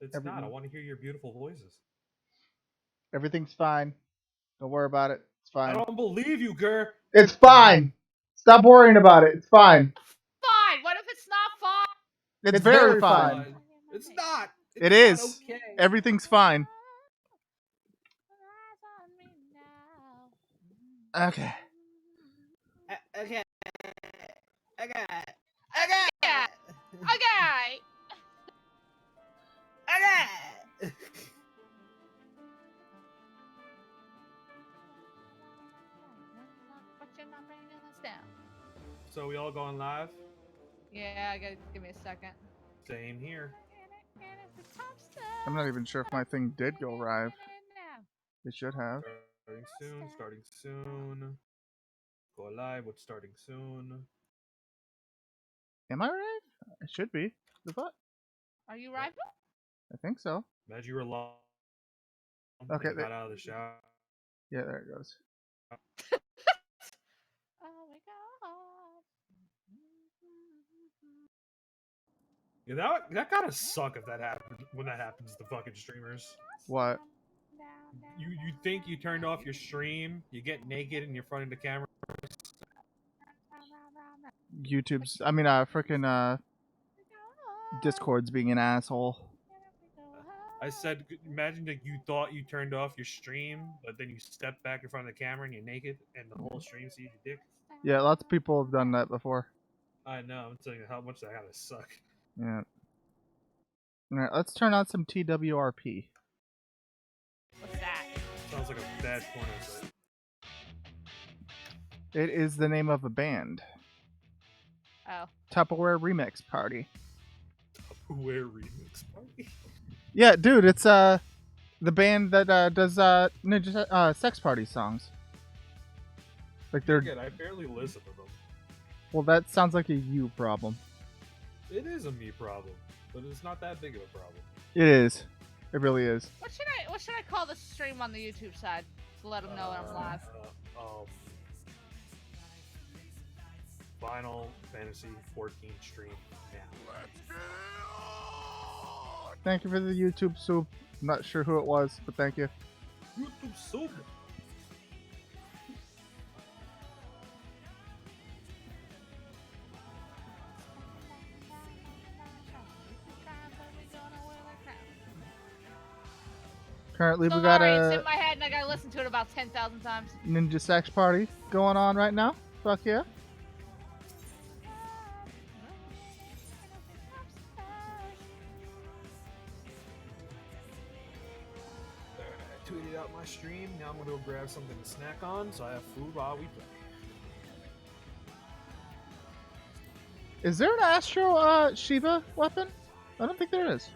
It's not. I want to hear your beautiful voices. Everything's fine. Don't worry about it. It's I fine. don't believe you, Gur. It's fine. Stop worrying about it. It's fine. Fine. What if it's not fine? It's very fine. It's not. It It's is. not okay. Everything's fine. Okay. Okay. Okay. Okay. Okay. Okay. But you're not bringing us down. So we all going live? Yeah, give me a second. Same here. I'm not even sure if my thing did go live. It should have. Starting soon. Starting soon. Go live with starting soon. Am I right? It should be. The what? Are you right? I think so. Imagine you were long. Okay. You got out of the shower. Yeah, there it goes. Oh my god. Yeah, that gotta suck if that happens when that happens to fucking streamers. What? You think you turned off your stream, you get naked and you're fronting the camera. YouTube's. Freaking Discord's being an asshole. I said, imagine that you thought you turned off your stream, but then you step back in front of the camera and you're naked, and the whole stream sees your dick. Yeah, lots of people have done that before. I know. I'm telling you how much that gotta suck. Yeah. Alright, let's turn on some TWRP. What's that? Sounds like a bad porno site. It is the name of a band. Oh. Tupperware Remix Party. Tupperware Remix Party? Yeah, dude, it's the band that does Ninja Sex Party songs. Like they're. Again, I barely listen to them. Well, that sounds like a you problem. It is a me problem, but it's not that big of a problem. It is. It really is. What should I call the stream on the YouTube side to let them know when I'm live? Final Fantasy 14 stream now. Thank you for the YouTube soup. I'm not sure who it was, but thank you. YouTube soup. Currently, we Sorry, got it's a in my head and I gotta listen to it about 10,000 times. Ninja Sex Party going on right now. Fuck yeah. I tweeted out my stream. Now I'm gonna go grab something to snack on, so I have food while we play. Is there an Astro Shiva weapon? I don't think there is.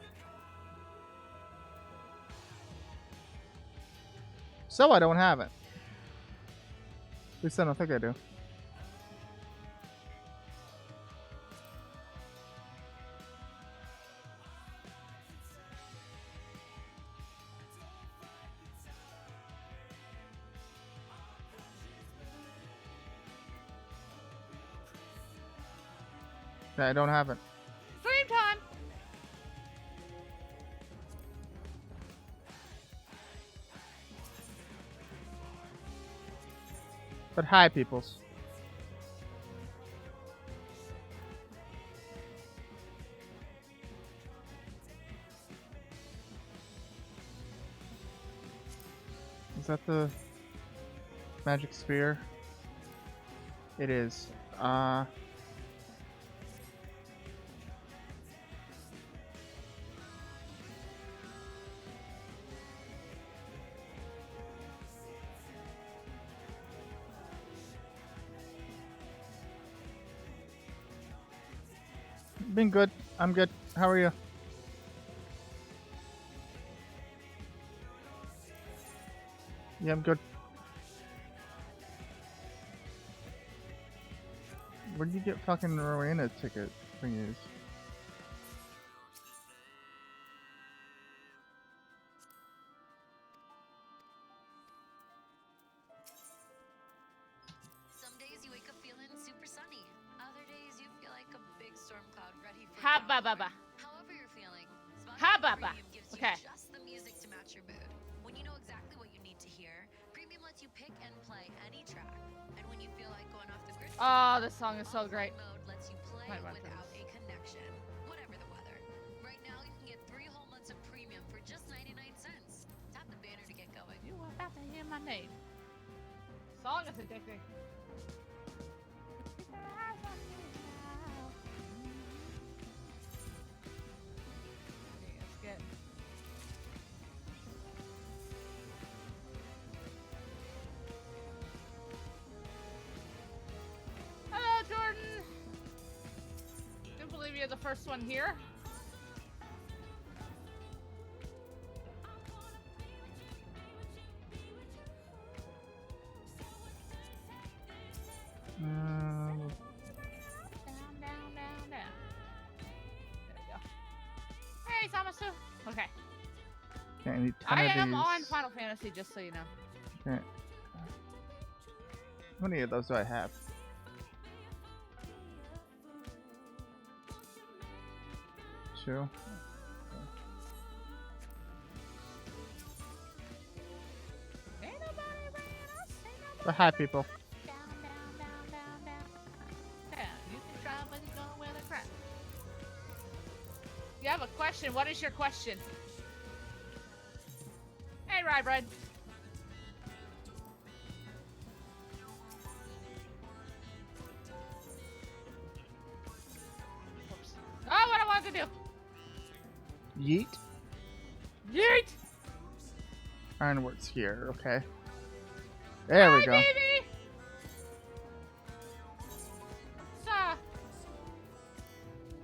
So I don't have it. At least I don't think I do. Yeah, I don't have it. Stream time! But hi, peoples. Is that the magic sphere? It is. Been good. I'm good. How are you? Yeah, I'm good. Where did you get fucking Rowena ticket thingies? Some days you wake up feeling super sunny. Other days you feel like a big storm cloud ready for Ha ba ba ba. However you're feeling, Ha Spotify ba ba. Premium gives lets you pick and play any track. And when you feel like going off the grid, Oh, this song is so great. mode lets you play Might run for without this. a connection, whatever the weather. Right now, you can get 3 whole months of premium for just 99 cents. Tap the banner to get going. You were about to hear my name. Song is addicting. Okay, let's get. Hello, Jordan. Can't believe you're the first one here. Down, down, down, down. There we go. Hey, Samasu. Okay. Okay, I need 10 I of am these. on Final Fantasy, just so you know. Okay. How many of those do I have? Two. Ain't nobody bringing us, ain't nobody But hi, people. down, down, down, down, down. Down. You can try, but you go where the crap. You have a question. What is your question? Hey, Rybread. Oops. Oh, what I wanted to do. Yeet. Yeet! Ironworks here. Okay. There we Hi, go. baby! So,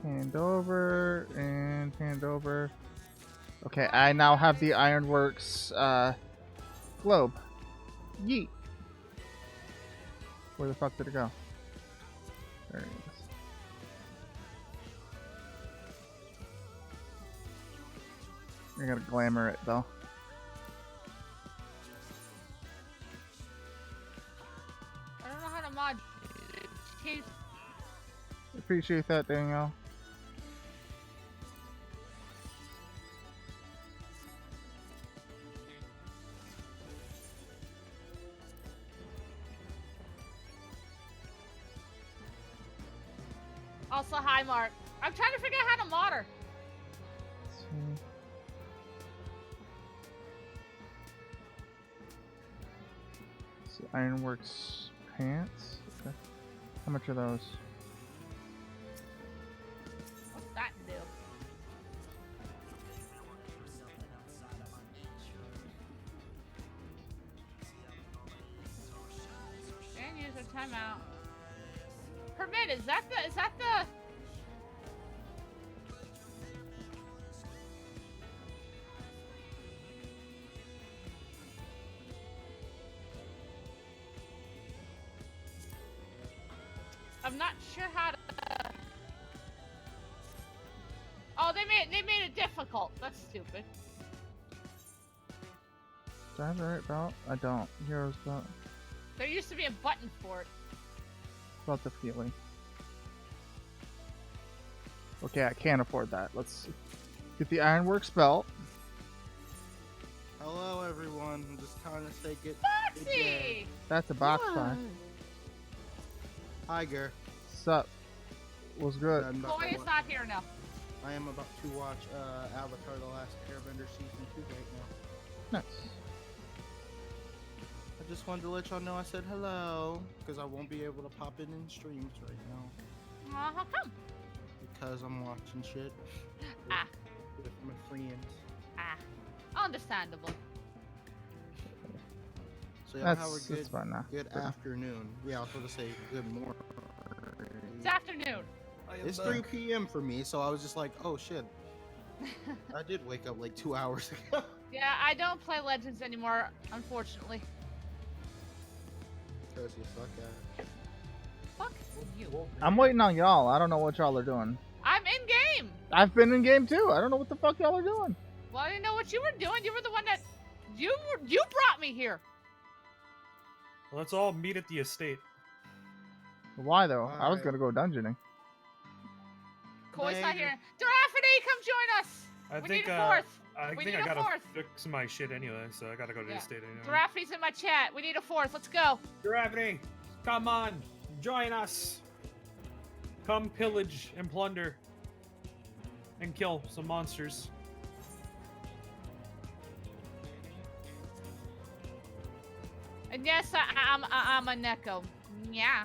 Hand over and hand over. Okay, I now have the Ironworks globe. Yeet. Where the fuck did it go? There it is. I gotta glamour it though. I don't know how to mod. Keith. Appreciate that, Danielle. Also, hi, Mark. I'm trying to figure out how to mod her. So Ironworks pants. Okay. How much are those? What's that do? And user timeout. Permit, is that the I'm not sure how to Oh, they made it difficult. That's stupid. Do I have the right belt? I don't. Heroes belt. There used to be a button for it. About the feeling. Okay, I can't afford that. Let's get the Ironworks belt. Hello, everyone. I'm just trying to say good Foxy! day. That's a box What? fine. Tiger. Sup? What's good? I'm about Boy to is wa- not here now. I am about to watch Avatar: The Last Airbender season 2 right now. Nice. I just wanted to let y'all know I said hello because I won't be able to pop in streams right now How come? because I'm watching shit Ah, with my friends. understandable. So y'all That's, have a that's good fine now. good afternoon. Yeah, I was supposed to say good morning. It's afternoon. It's 3 p.m. for me, so I was just like, oh shit. I did wake up like 2 hours ago. Yeah, I don't play Legends anymore, unfortunately. Because you suck at it. Fuck you. I'm waiting on y'all. I don't know what y'all are doing. I'm in game. I've been in game too. I don't know what the fuck y'all are doing. Well, I didn't know what you were doing. You were the one that you brought me here. Well, let's all meet at the estate. Why though? I was Alright. gonna go dungeoning. Koi's not Maybe. here. Giraffity, come join us. I We think need a fourth. I We think need I a gotta fourth. fix my shit anyway, so I gotta go to Yeah. the state anyway. Giraffe's in my chat. We need a fourth. Let's go. Gravity, come on, join us. Come pillage and plunder, and kill some monsters. And yes, I'm a Neko. Yeah.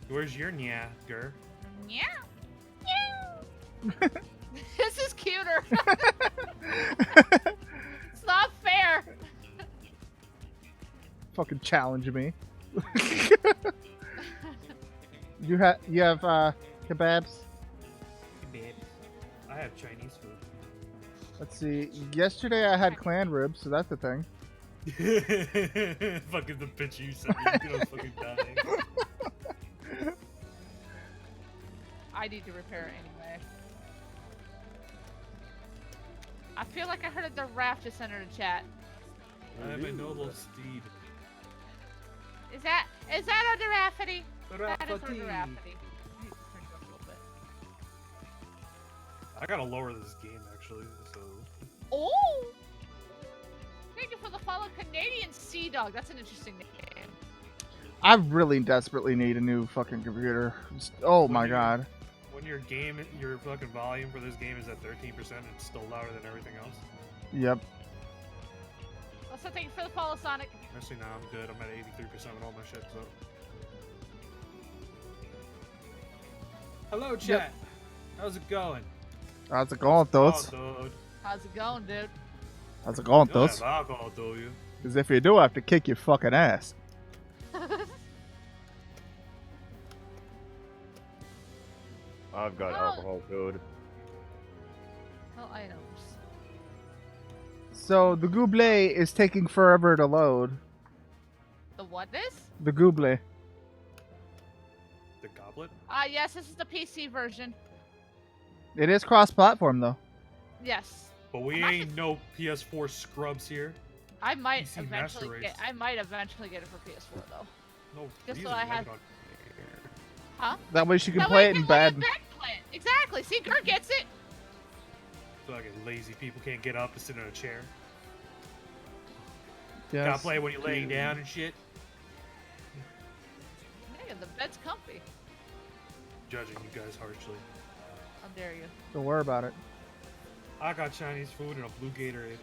Where's your gur? Yeah. This is cuter. It's not fair. Fucking challenge me. you have kebabs? I have Chinese food. Let's see. Yesterday I had clan ribs, so that's a thing. Fucking the picture you sent me. I was fucking dying. I need to repair it anyway. I feel like I heard a giraffe just enter the chat. I am a noble steed. Is that a giraffity? That is a Giraffity. giraffity. I need to turn it up a little bit. I gotta lower this game actually, so. Oh! Thank you for the follow, Canadian Sea Dog. That's an interesting name. I really desperately need a new fucking computer. Oh my god. When your fucking volume for this game is at 13%, it's still louder than everything else. Yep. Also, thank you for the follow, Sonic. Actually, no, I'm good. I'm at 83% with all my shit, so. Hello, chat. How's it going? How's it going, dudes? Oh, dude. How's it going, dude? How's it going, You don't dudes? have alcohol, do you? Because if you do, I have to kick your fucking ass. I've got Oh. alcohol code. Hell items. So the Gooble is taking forever to load. The what is? The Gooble. The goblet? Yes, this is the PC version. It is cross-platform though. Yes. But we I'm ain't no PS4 scrubs here. I might PC Master eventually Race. get. I might eventually get it for PS4 though. No Just reason so I to have- make it Huh? That way she can That play way it you in can let bed. it back play it. Exactly. See, Gert gets it. Fucking lazy people can't get up and sit in a chair. Yes. Gotta play when you're laying down and shit. Nigga, the bed's comfy. Judging you guys harshly. How dare you? Don't worry about it. I got Chinese food and a blue Gatorade.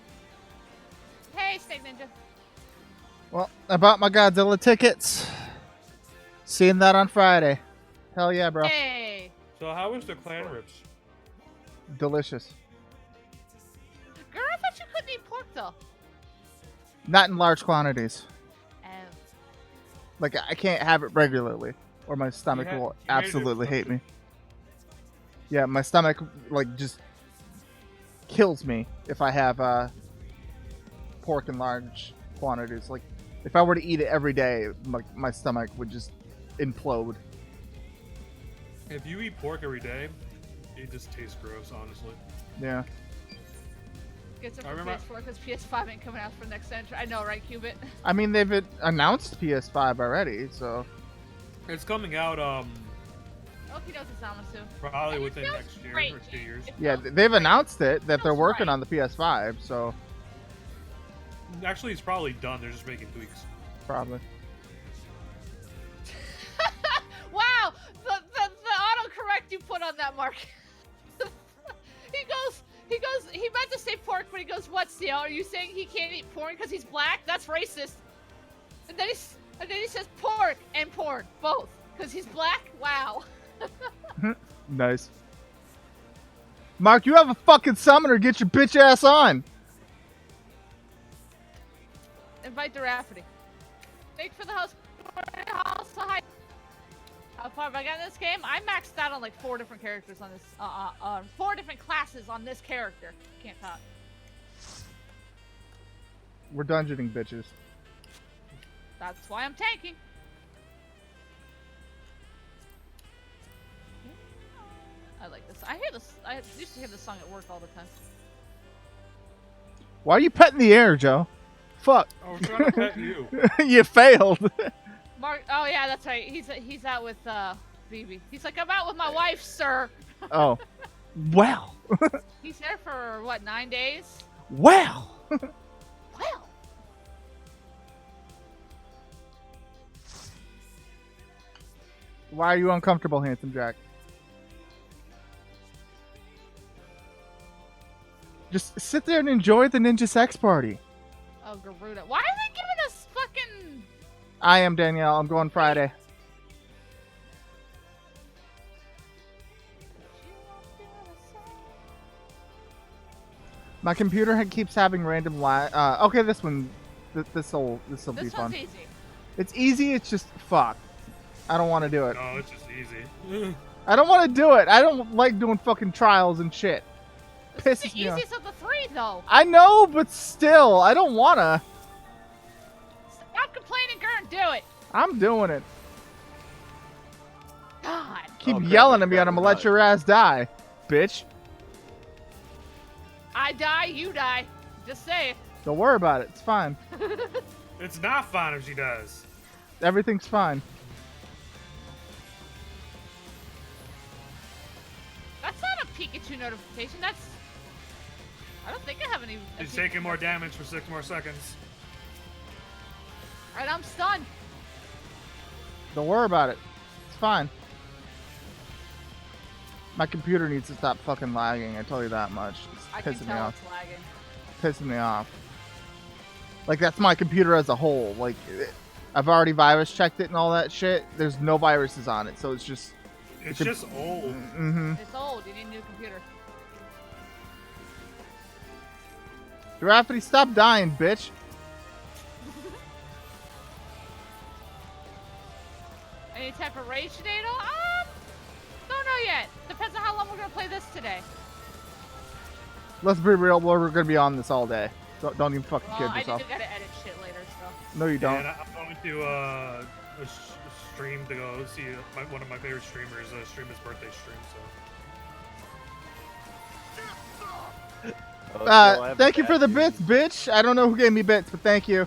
Hey, Snake Ninja. Well, I bought my Godzilla tickets. Seeing that on Friday. Hell yeah, bro. Hey. So how was the clan rips? Delicious. Girl, I thought you couldn't eat pork though. Not in large quantities. Oh. Like, I can't have it regularly, or my stomach had- will you made it absolutely hate me. something. Yeah, my stomach, like, just kills me if I have pork in large quantities. Like, if I were to eat it every day, like, my stomach would just implode. If you eat pork every day, it just tastes gross, honestly. Yeah. Gets it I for remember- PS4 because PS5 ain't coming out for next century. I know, right, Cubit? I mean, they've announced PS5 already, so... It's coming out Okie Zamasu. probably And it within feels next year great, or 2 Jake. years. It Yeah, feels they've great. announced it, that they're Feels working right. on the PS5, so... Actually, it's probably done. They're just making tweaks. Probably. Wow! The autocorrect you put on that, Mark. he meant to say pork, but he goes, what, Seal? Are you saying he can't eat porn because he's black? That's racist. And then he says pork and porn, both. Because he's black? Wow. Nice. Mark, you have a fucking summoner. Get your bitch ass on. Invite the Rafferty. Thanks for the house. Hi. How far have I got in this game? I maxed out on like 4 different characters on this, 4 different classes on this character. Can't talk. We're dungeoning bitches. That's why I'm tanking. I like this. I used to hear this song at work all the time. Why are you petting the air, Joe? Fuck. Oh, we're trying to pet you. You failed. Mark, oh yeah, that's right. He's out with BB. He's like, I'm out with my wife, sir. Oh. Well. He's there for what, 9 days? Well. Well. Why are you uncomfortable, Handsome Jack? Just sit there and enjoy the Ninja Sex Party. Oh, Garuda. Why are they giving us fucking... I am Danielle. I'm going Friday. My computer keeps having random lag. Okay, this one, this'll be This fun. one's easy. It's easy. It's just fuck. I don't want to do it. No, it's just easy. I don't want to do it. I don't like doing fucking trials and shit. This is Pisses the me off. easiest of the 3, though. I know, but still, I don't wanna. Stop complaining, Gurn. Do it. I'm doing it. God. Keep Oh, crap, yelling I at me, forgot and I'm gonna we're let not- your ass die, bitch. I die, you die. Just say it. Don't worry about it. It's fine. It's not fine if she does. Everything's fine. That's not a Pikachu notification. That's... I don't think I have any... She's taking more damage for 6 more seconds. Alright, I'm stunned. Don't worry about it. It's fine. My computer needs to stop fucking lagging. I tell you that much. I It's can pissing me tell off. it's lagging. Pissing me off. Like, that's my computer as a whole. Like, I've already virus checked it and all that shit. There's no viruses on it, so it's just... It's just old. Mm-hmm. It's old. You need a new computer. Giraffity, stop dying, bitch. Any type of rage tornado? Don't know yet. Depends on how long we're gonna play this today. Let's be real, we're gonna be on this all day. Don't even fucking Well, kid I yourself. do gotta edit shit later, so. No, you don't. And I'm going to a stream to go see one of my favorite streamers stream his birthday stream. So Thank you for the bits, bitch. I don't know who gave me bits, but thank you.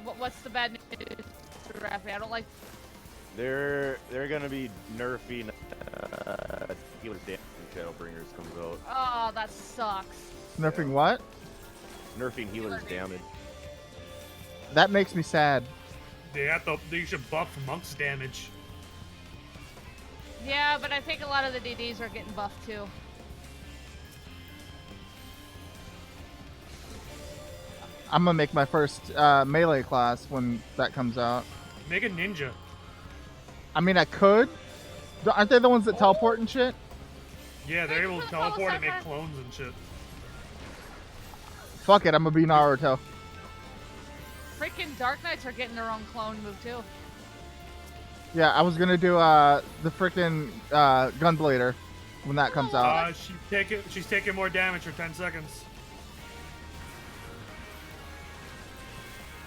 What's the bad news, Raffy? I don't like. They're gonna be nerfing Healer's Damage when Shadowbringers comes out. Oh, that sucks. Nerfing what? Nerfing Healer's Damage. That makes me sad. they should buff Monk's damage. Yeah, but I think a lot of the DDs are getting buffed too. I'm gonna make my first melee class when that comes out. Make a ninja. I mean, I could. Aren't they the ones that teleport and shit? Yeah, they're able to teleport and make Cypher. clones and shit. Fuck it, I'm gonna be Naruto. Freaking Dark Knights are getting their own clone move too. Yeah, I was gonna do the freaking Gunblader when that comes out. She's taking more damage for 10 seconds.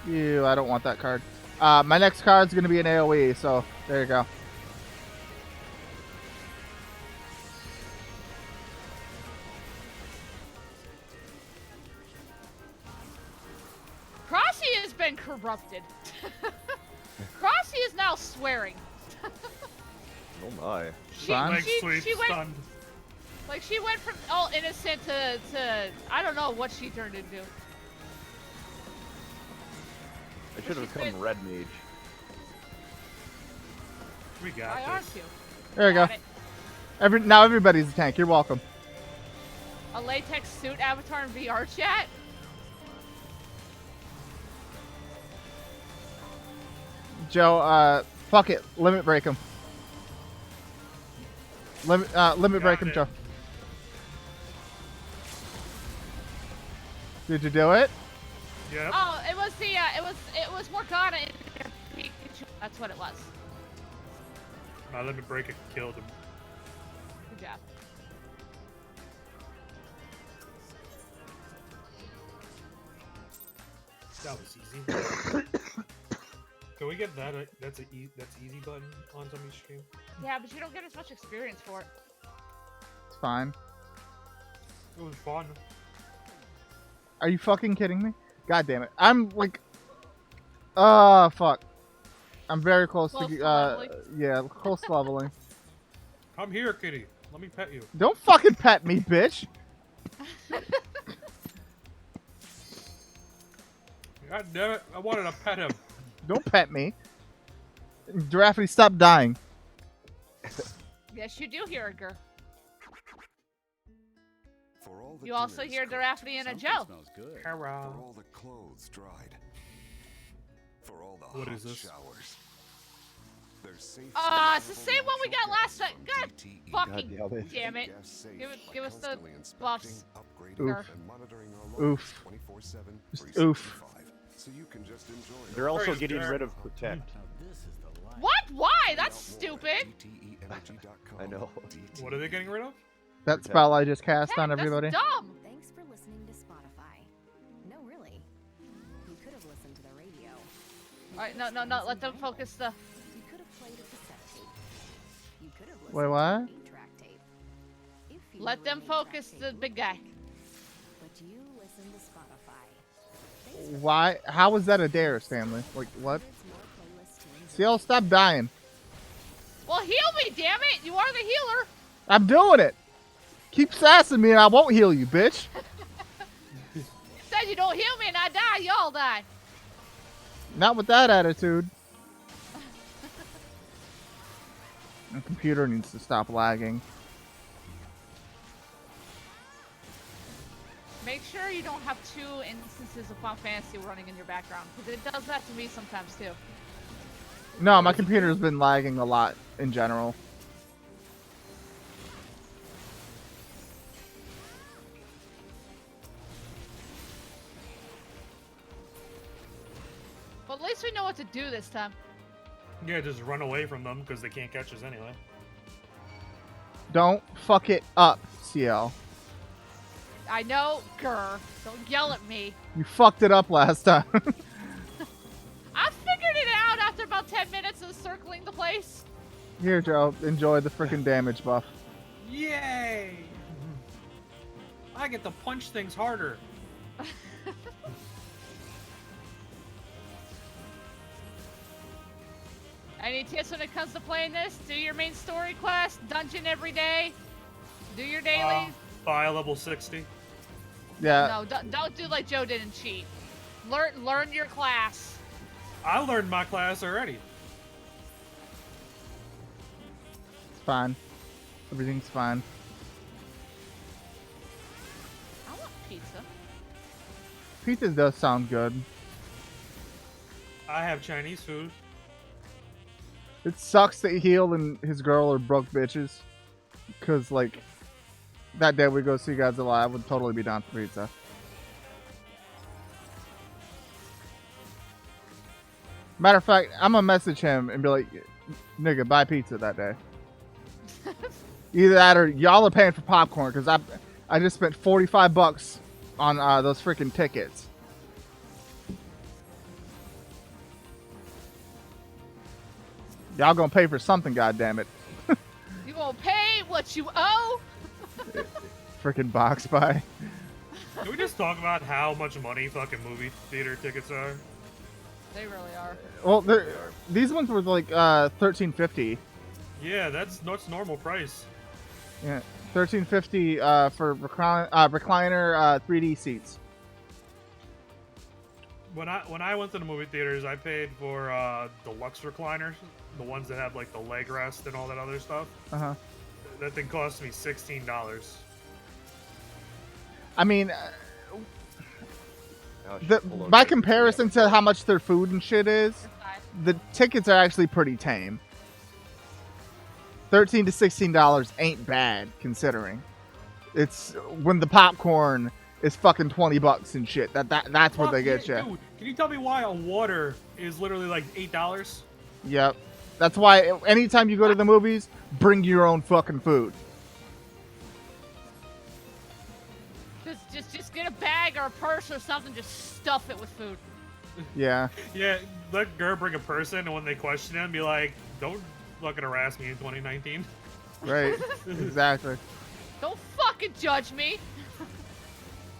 Ew, I don't want that card. My next card's gonna be an AoE, so there you go. Crossy has been corrupted. Crossy is now swearing. Oh my. Fun. Leg sweep, she went stunned. like she went from all innocent to I don't know what she turned into. I should have become Red Mage. We got Why aren't this. you? There you go. Got it. Now everybody's a tank. You're welcome. A latex suit avatar in VR chat? Joe, fuck it. Limit break him. Limit break him, it. Joe. Did you do it? Yep. Oh, it was the it was Morgana in Pikachu. That's what it was. My limit breaker killed him. Good job. That was easy. Can we get that? That's easy button on somebody's stream. Yeah, but you don't get as much experience for it. It's fine. It was fun. Are you fucking kidding me? God damn it. I'm like, fuck. I'm very close Close to to leveling? yeah, close to leveling. Come here, kitty. Let me pet you. Don't fucking pet me, bitch. God damn it! I wanted to pet him. Don't pet me. Giraffe, stop dying. Yes, you do hear a grr. For all the You also dinners hear cooked, Giraffe and a something Joe. smells good. Hello. For all the clothes dried. For all the What hot is this? showers. There's safe It's the same one we got last night. God fucking damn it. Give us the buffs. Oof. Oof. Oof. Just oof. So you can just enjoy They're also Praise getting God. rid of Protect. What? Why? That's stupid. I know. What are they getting rid of? That spell I just cast on Heck, everybody. That's dumb. Thanks for listening to Spotify. No, really. You could have listened to the radio. Alright, no. Let them focus the. You could have played a cassette tape. You could have listened Wait, to what? an 8-track tape. If you Let were them an 8-track focus tape the big guy. But you listen to Spotify. Thanks for Why? How was that a dare, Stanley? Like, what? hundreds more playlists to enjoy. See, I'll stop dying. Well, heal me, damn it! You are the healer. I'm doing it. Keep sassing me and I won't heal you, bitch. Said you don't heal me and I die, y'all die. Not with that attitude. My computer needs to stop lagging. Make sure you don't have 2 instances of Final Fantasy running in your background, because it does that to me sometimes too. No, my computer's been lagging a lot in general. But at least we know what to do this time. Yeah, just run away from them because they can't catch us anyway. Don't fuck it up, CL. I know, grr. Don't yell at me. You fucked it up last time. I figured it out after about 10 minutes of circling the place. Here, Joe. Enjoy the freaking damage buff. Yay! I get to punch things harder. Any tips when it comes to playing this? Do your main story quest, dungeon every day. Do your dailies. Buy level 60. Yeah. No, don't do like Joe did and cheat. Learn your class. I learned my class already. It's fine. Everything's fine. I want pizza. Pizza does sound good. I have Chinese food. It sucks that Heel and his girl are broke bitches. Because, like, that day we go see God's Alive, would totally be down for pizza. Matter of fact, I'm gonna message him and be like, nigga, buy pizza that day. Either that or y'all are paying for popcorn, because I just spent $45 on those freaking tickets. Y'all gonna pay for something, goddammit. You gonna pay what you owe? Freaking box buy. Can we just talk about how much money fucking movie theater tickets are? They really are. Well, these ones were like $13.50. Yeah, that's normal price. Yeah, $13.50 for recliner 3D seats. When I went to the movie theaters, I paid for deluxe recliners, the ones that have like the leg rest and all that other stuff. Uh-huh. That thing cost me $16. I mean, Now by comparison to how much their food and shit is, the tickets are actually pretty tame. $13 to $16 ain't bad considering. It's when the popcorn is fucking $20 and shit. That's where they get you. Dude, can you tell me why a water is literally like $8? Yep. That's why anytime you go to the movies, bring your own fucking food. Just get a bag or a purse or something. Just stuff it with food. Yeah. Yeah, let Gur bring a person, and when they question him, be like, "Don't fucking harass me in 2019." Right. Exactly. Don't fucking judge me.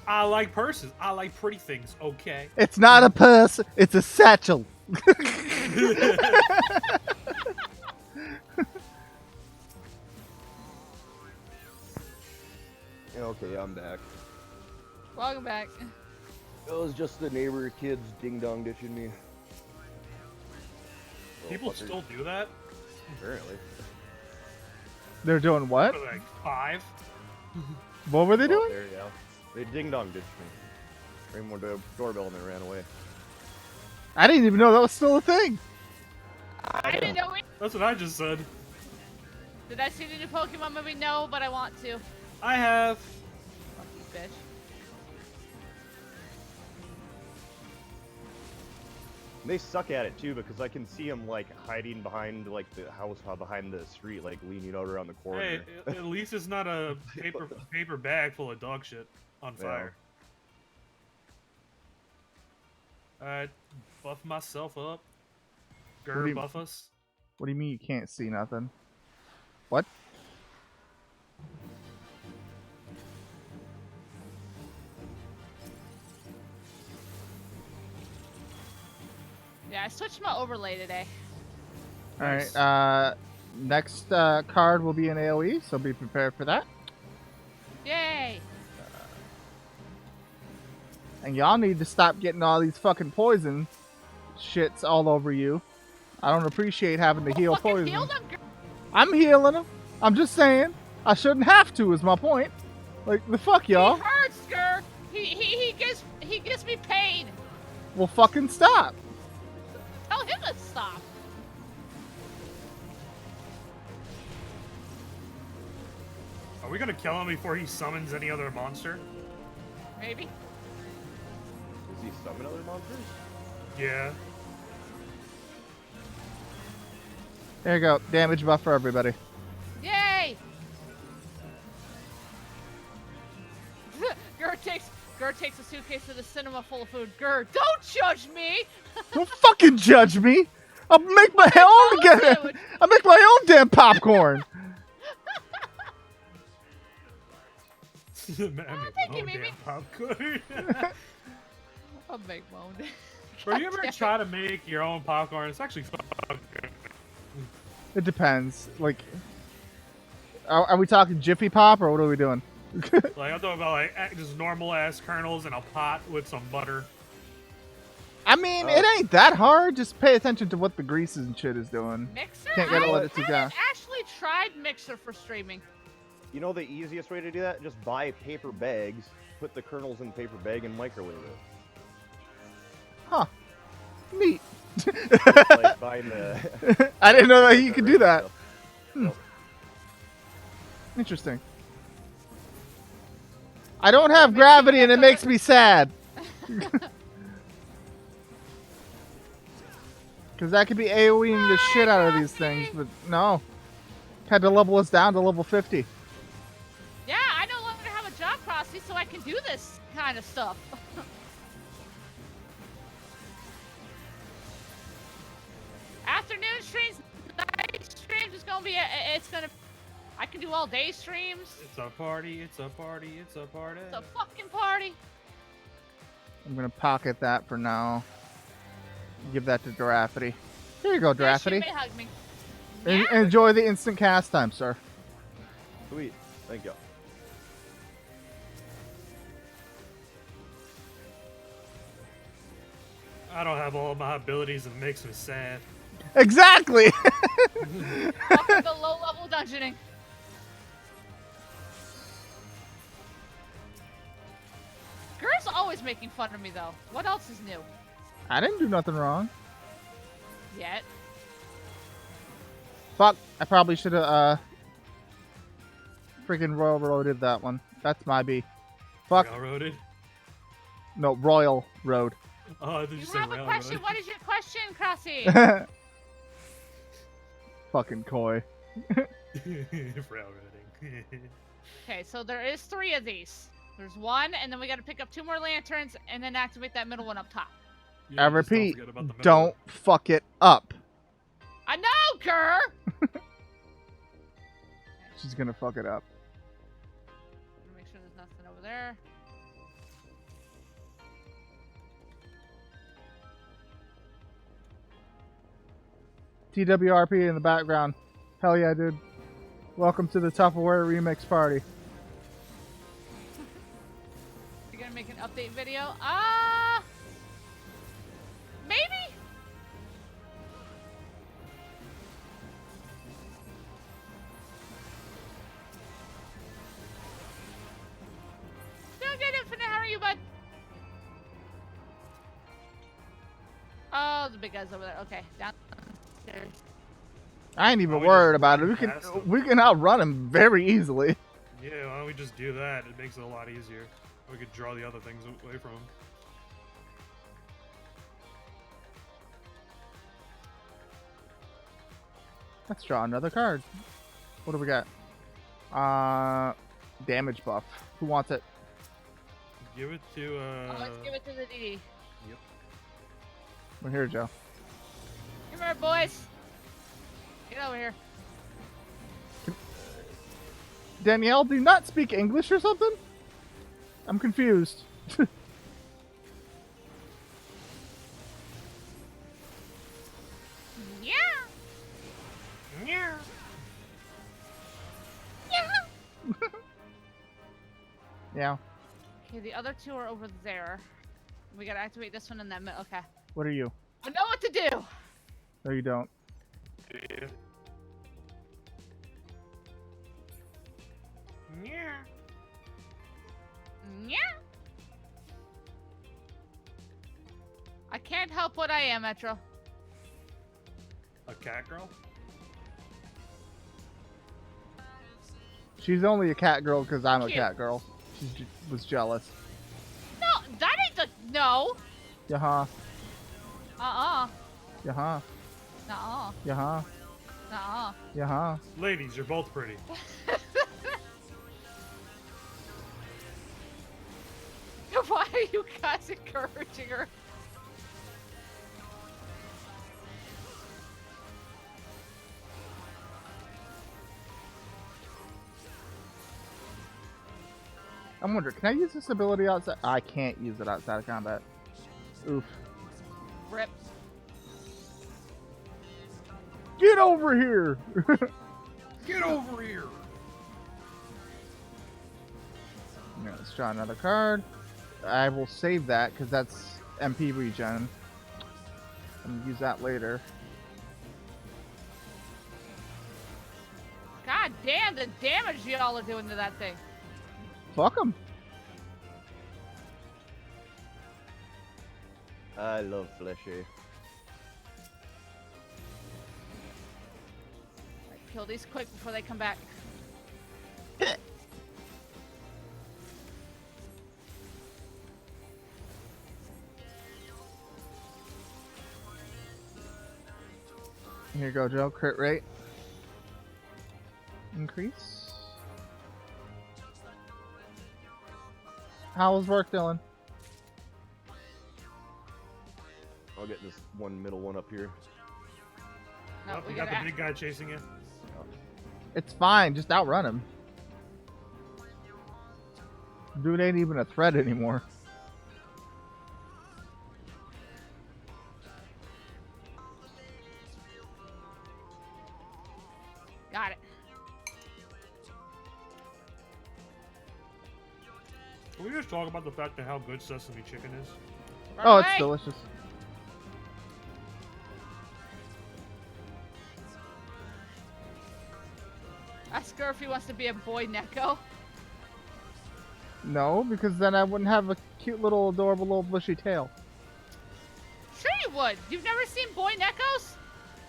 I like purses. I like pretty things. Okay. It's not a purse. It's a satchel. Okay, I'm back. Welcome back. It was just the neighbor kids ding dong ditching me. People Little fuckers. still do that? Apparently. They're doing what? For like 5? What were they Out doing? there, yeah. They ding dong ditched me. Rang my doorbell and they ran away. I didn't even know that was still a thing. I didn't know it. That's what I just said. Did I see the new Pokemon movie? No, but I want to. I have. Fuck you, bitch. They suck at it too because I can see them like hiding behind like the house behind the street, like leaning out around the corner. Hey, at least it's not a paper bag full of dog shit on fire. Alright, buff myself up. What do Grr, you- buff us. What do you mean you can't see nothing? What? Yeah, I switched my overlay today. Nice. Alright, next card will be an AoE, so be prepared for that. Yay! And y'all need to stop getting all these fucking poison shits all over you. I don't appreciate having to heal Fucking poison. heal them, girl. I'm healing them. I'm just saying. I shouldn't have to, is my point. Like, the fuck, y'all. He hurts, Gur. He gives me pain. Well, fucking stop. Tell him to stop. Are we gonna kill him before he summons any other monster? Maybe. Does he summon other monsters? Yeah. There you go. Damage buff for everybody. Yay! Gur takes a suitcase to the cinema full of food. Gur, don't judge me. Don't fucking judge me. I'll make my own sandwich. I'll make my own damn popcorn. Man, I thank make you, my own Mimi. damn popcorn. I'll make my own. Bro, you ever try to make your own popcorn? It's actually fucking good. It depends. Like, are we talking Jiffy Pop or what are we doing? Like, I'm talking about like just normal ass kernels in a pot with some butter. I mean, it ain't that hard. Just pay attention to what the greases and shit is doing. Mixer? Can't get I it let it to go. haven't actually tried Mixer for streaming. You know the easiest way to do that? Just buy paper bags, put the kernels in paper bag, and microwave it. Huh. Neat. Like buying the. I didn't know that you could do that. Stuff. Interesting. I don't have gravity and it makes me sad. Because that could be AoEing the shit out of these things, but no. Had to level us down to level 50. Yeah, I no longer have a job, Crossy, so I can do this kind of stuff. Afternoon streams, night streams is gonna be I can do all day streams. It's a party, it's a party, it's a party. It's a fucking party. I'm going to pocket that for now. Give that to Girafity. Here you go, Yes, you Girafity. may hug me. Enjoy the instant cast time, sir. Sweet. Thank you. I don't have all my abilities and it makes me sad. Exactly! Welcome to low-level dungeoning. Gur's always making fun of me, though. What else is new? I didn't do nothing wrong. Yet. Fuck, I probably should have, freaking Royal Roaded that one. That's my B. Fuck. Railroaded? No, Royal Road. Oh, did you You say have a railroad? question? What is your question, Crossy? Fucking coy. Railroading. Okay, so there is 3 of these. There's 1, and then we gotta pick up 2 more lanterns, and then activate that middle one up top. Yeah, I just don't repeat, forget about the middle. don't fuck it up. I know, Gur! She's gonna fuck it up. Make sure there's nothing over there. TWRP in the background. Hell yeah, dude. Welcome to the Tupperware Remix Party. gonna make an update video. Maybe. Still good, Infinite. How are you, bud? Oh, the big guy's over there. Okay, downstairs. I ain't even Why don't we worried just about it. run We can past them? we can outrun him very easily. Yeah, why don't we just do that? It makes it a lot easier. We could draw the other things away from him. Let's draw another card. What do we got? Damage buff. Who wants it? Give it to, Let's give it to the DD. Yep. We're here, Joe. Come here, boys. Get over here. Danielle, do you not speak English or something? I'm confused. Yeah. Yeah. Yeah. Okay, the other two are over there. We gotta activate this one in that middle. Okay. What are you? I know what to do. No, you don't. Yeah. Yeah. Yeah. I can't help what I am, Metro. A cat girl? She's only a cat girl because I'm a Cute. cat girl. She was jealous. No, that ain't the no. Yaha. Uh-uh. Yaha. Nuh-uh. Yaha. Nuh-uh. Yaha. Ladies, you're both pretty. Why are you guys encouraging her? I'm wondering, can I use this ability outside? I can't use it outside of combat. Oof. Rip. Get over here! Get over here! Yeah, let's draw another card. I will save that because that's MP regen. I'm gonna use that later. God damn the damage y'all are doing to that thing. Fuck him. I love fleshy. Kill these quick before they come back. Here you go, Joe. Crit rate. Increase. How was work, Dylan? I'll get this one middle one up here. No, Oh, we you got gotta the big guy chasing you. It's fine. Just outrun him. Dude ain't even a threat anymore. Got it. Can we just talk about the fact that how good sesame chicken is? Oh, it's Right. delicious. Ask her if he wants to be a boy Neko. No, because then I wouldn't have a cute little adorable little bushy tail. Sure you would. You've never seen boy Nekos?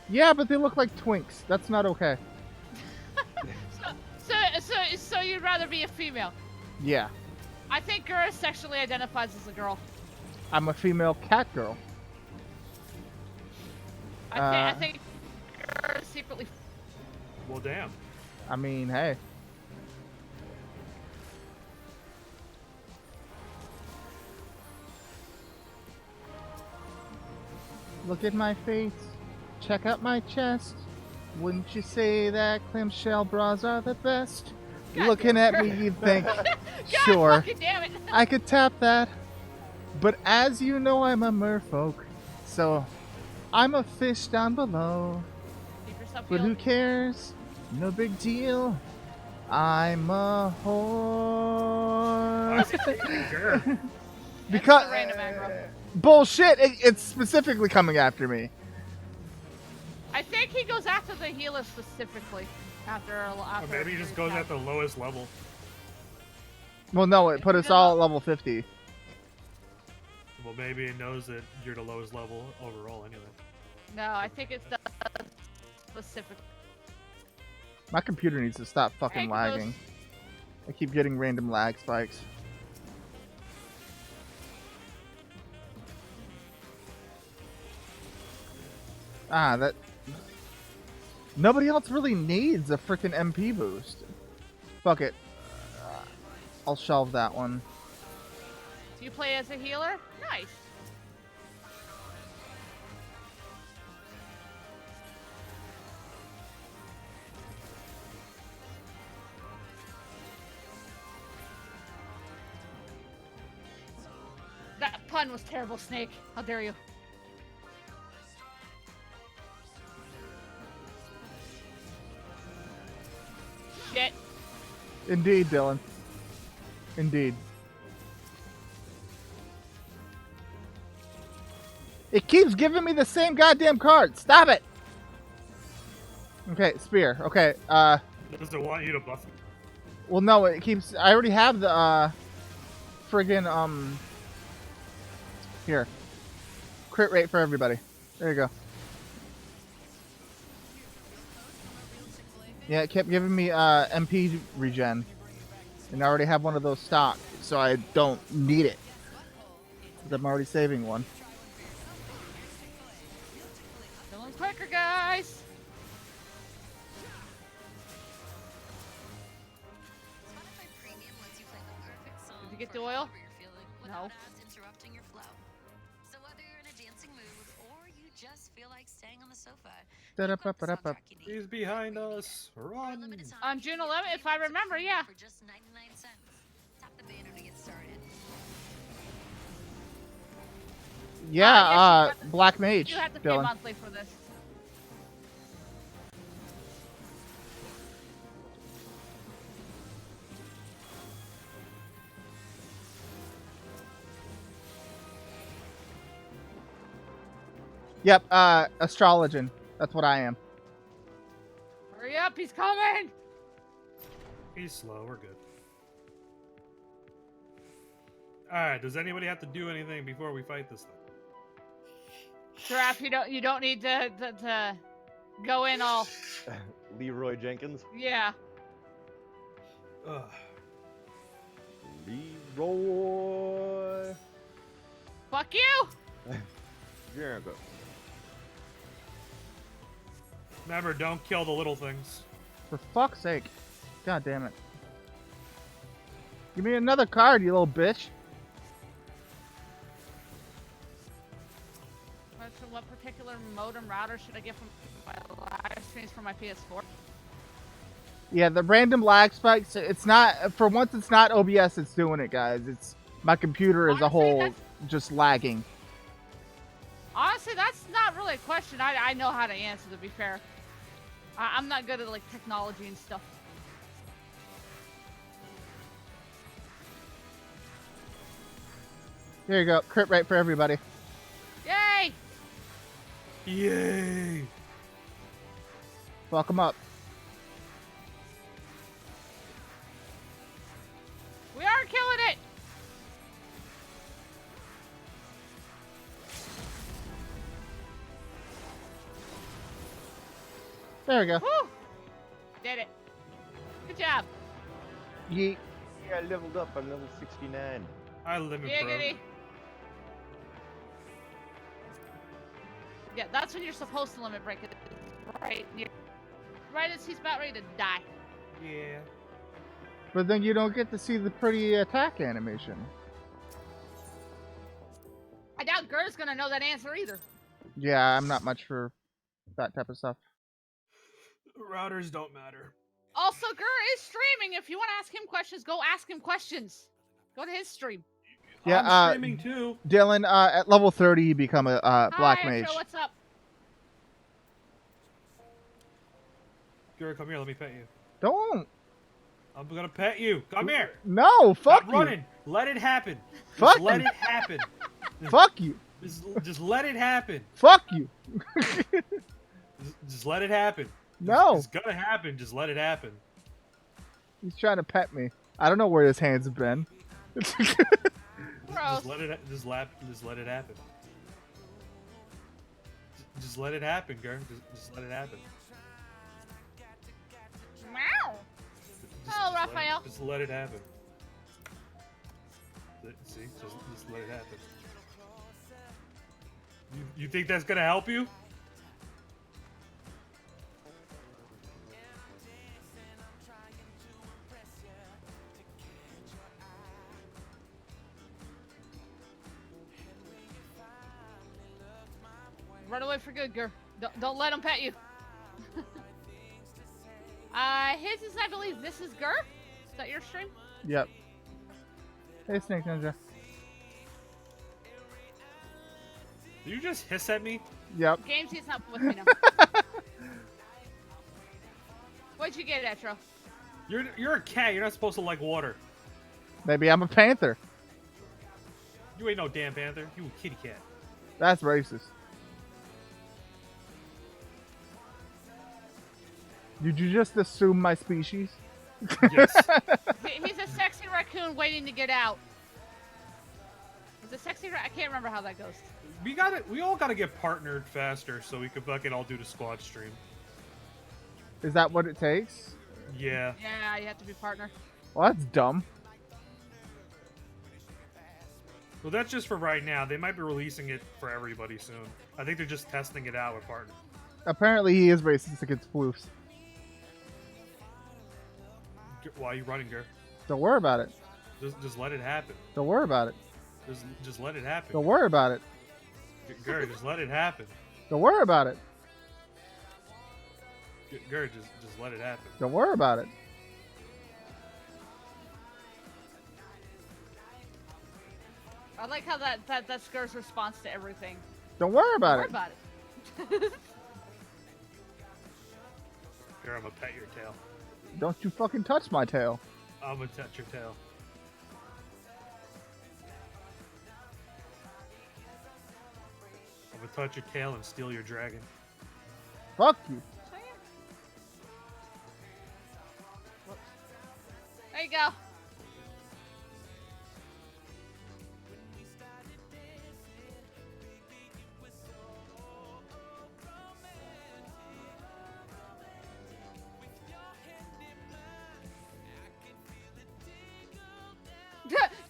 Yeah, but they look like twinks. That's not okay. So you'd rather be a female? Yeah. I think Gura sexually identifies as a girl. I'm a female cat girl. I think Gura secretly. Well, damn. I mean, hey. Look at my face. Check out my chest. Wouldn't you say that clamshell bras are the best? God Looking damn at it. me, you'd think, God sure, fucking damn it. I could tap that. But as you know, I'm a merfolk, so I'm a fish down below. Keep yourself But who healed. cares? No big deal. I'm a whore. Sure. Because It's a random aggro. bullshit, it's specifically coming after me. I think he goes after the healer specifically. After Or maybe he just goes at the lowest level. Well, no, it put us all at level 50. Well, maybe it knows that you're the lowest level overall anyway. No, I think it's the specific. My computer needs to stop fucking Hey, lagging. I keep getting random lag spikes. Ah, that... Nobody else really needs a freaking MP boost. Fuck it. I'll shelve that one. Do you play as a healer? Nice. That pun was terrible, Snake. How dare you? Shit. Indeed, Dylan. Indeed. It keeps giving me the same goddamn card. Stop it! Okay, spear. Okay, Does it want you to buff? well, no, it keeps... I already have the, friggin', here. Crit rate for everybody. There you go. Yeah, it kept giving me, MP regen. And I already have one of those stock, so I don't need it. 'Cause I'm already saving one. Going quicker, guys. Spotify Premium lets you play the perfect song Did you get for the oil? however you're feeling No. without ads interrupting your flow. So whether you're in a dancing mood or you just feel like staying on the sofa, you've got the soundtrack you need. He's behind us. For a Run. limited time, On you June can 11th, if I premium remember, music yeah. For just 99 cents. Tap the banner to get started. Yeah, yes, you Black Mage, You have to pay Dylan. monthly for this. Yep, Astrologian. That's what I am. Hurry up, he's coming! He's slow. We're good. Alright, does anybody have to do anything before we fight this thing? Giraffe, you don't need to go in all. Leroy Jenkins. Yeah. Ugh. Leroy. Fuck you! Jericho. Remember, don't kill the little things. For fuck's sake. God damn it. Give me another card, you little bitch. Question, what particular modem router should I get from my live streams for my PS4? Yeah, the random lag spikes, it's not, for once it's not OBS that's doing it, guys. It's my computer as a Honestly, whole that's- just lagging. Honestly, that's not really a question I know how to answer, to be fair. I'm not good at, like, technology and stuff. Here you go, crit rate for everybody. Yay! Yay! Fuck them up. We are killing it! There we go. Woo! Did it. Good job. Yeet. Yeah, I leveled up. I'm level 69. I limit pro. Giggity. Yeah, that's when you're supposed to limit break it. Right as he's about ready to die. Yeah. But then you don't get to see the pretty attack animation. I doubt Gur's gonna know that answer either. Yeah, I'm not much for that type of stuff. Routers don't matter. Also, Gur is streaming. If you want to ask him questions, go ask him questions. Go to his stream. Yeah, I'm streaming too. Dylan, at level 30, you become a Black Hi, Mage. Joe, what's up? Gura, come here. Let me pet you. Don't. I'm gonna pet you. Come here. No, fuck Stop you. running. Let it happen. Fuck Just let you. it happen. Fuck you. Just let it happen. Fuck you. Just let it happen. No. It's gonna happen. Just let it happen. He's trying to pet me. I don't know where his hands have been. Gross. Just let it. Just let it happen. Just let it happen, girl. Just let it happen. Meow. Oh, Raphael. Just let it happen. See, just let it happen. You think that's gonna help you? Run away for good, girl. Don't let him pet you. His is, I believe, this is Gur? Is that your stream? Yep. Hey, Snake Ninja. Did you just hiss at me? Yep. Games, he's not with me now. What'd you get, Etro? You're a cat. You're not supposed to like water. Maybe I'm a panther. You ain't no damn panther. You a kitty cat. That's racist. Did you just assume my species? Yes. He's a sexy raccoon waiting to get out. He's a sexy I can't remember how that goes. We all gotta get partnered faster so we can fucking all do the squad stream. Is that what it takes? Yeah. Yeah, you have to be partner. Well, that's dumb. Well, that's just for right now. They might be releasing it for everybody soon. I think they're just testing it out with partners. Apparently, he is racist against floofs. Why are you running, girl? Don't worry about it. Just let it happen. Don't worry about it. Just let it happen. Don't worry about it. Girl, just let it happen. Don't worry about it. Girl, just let it happen. Don't worry about it. I like how that's Gur's response to everything. Don't worry about Don't it. worry about it. Girl, I'm gonna pet your tail. Don't you fucking touch my tail. I'm gonna touch your tail. I'm gonna touch your tail and steal your dragon. Fuck you. There you go.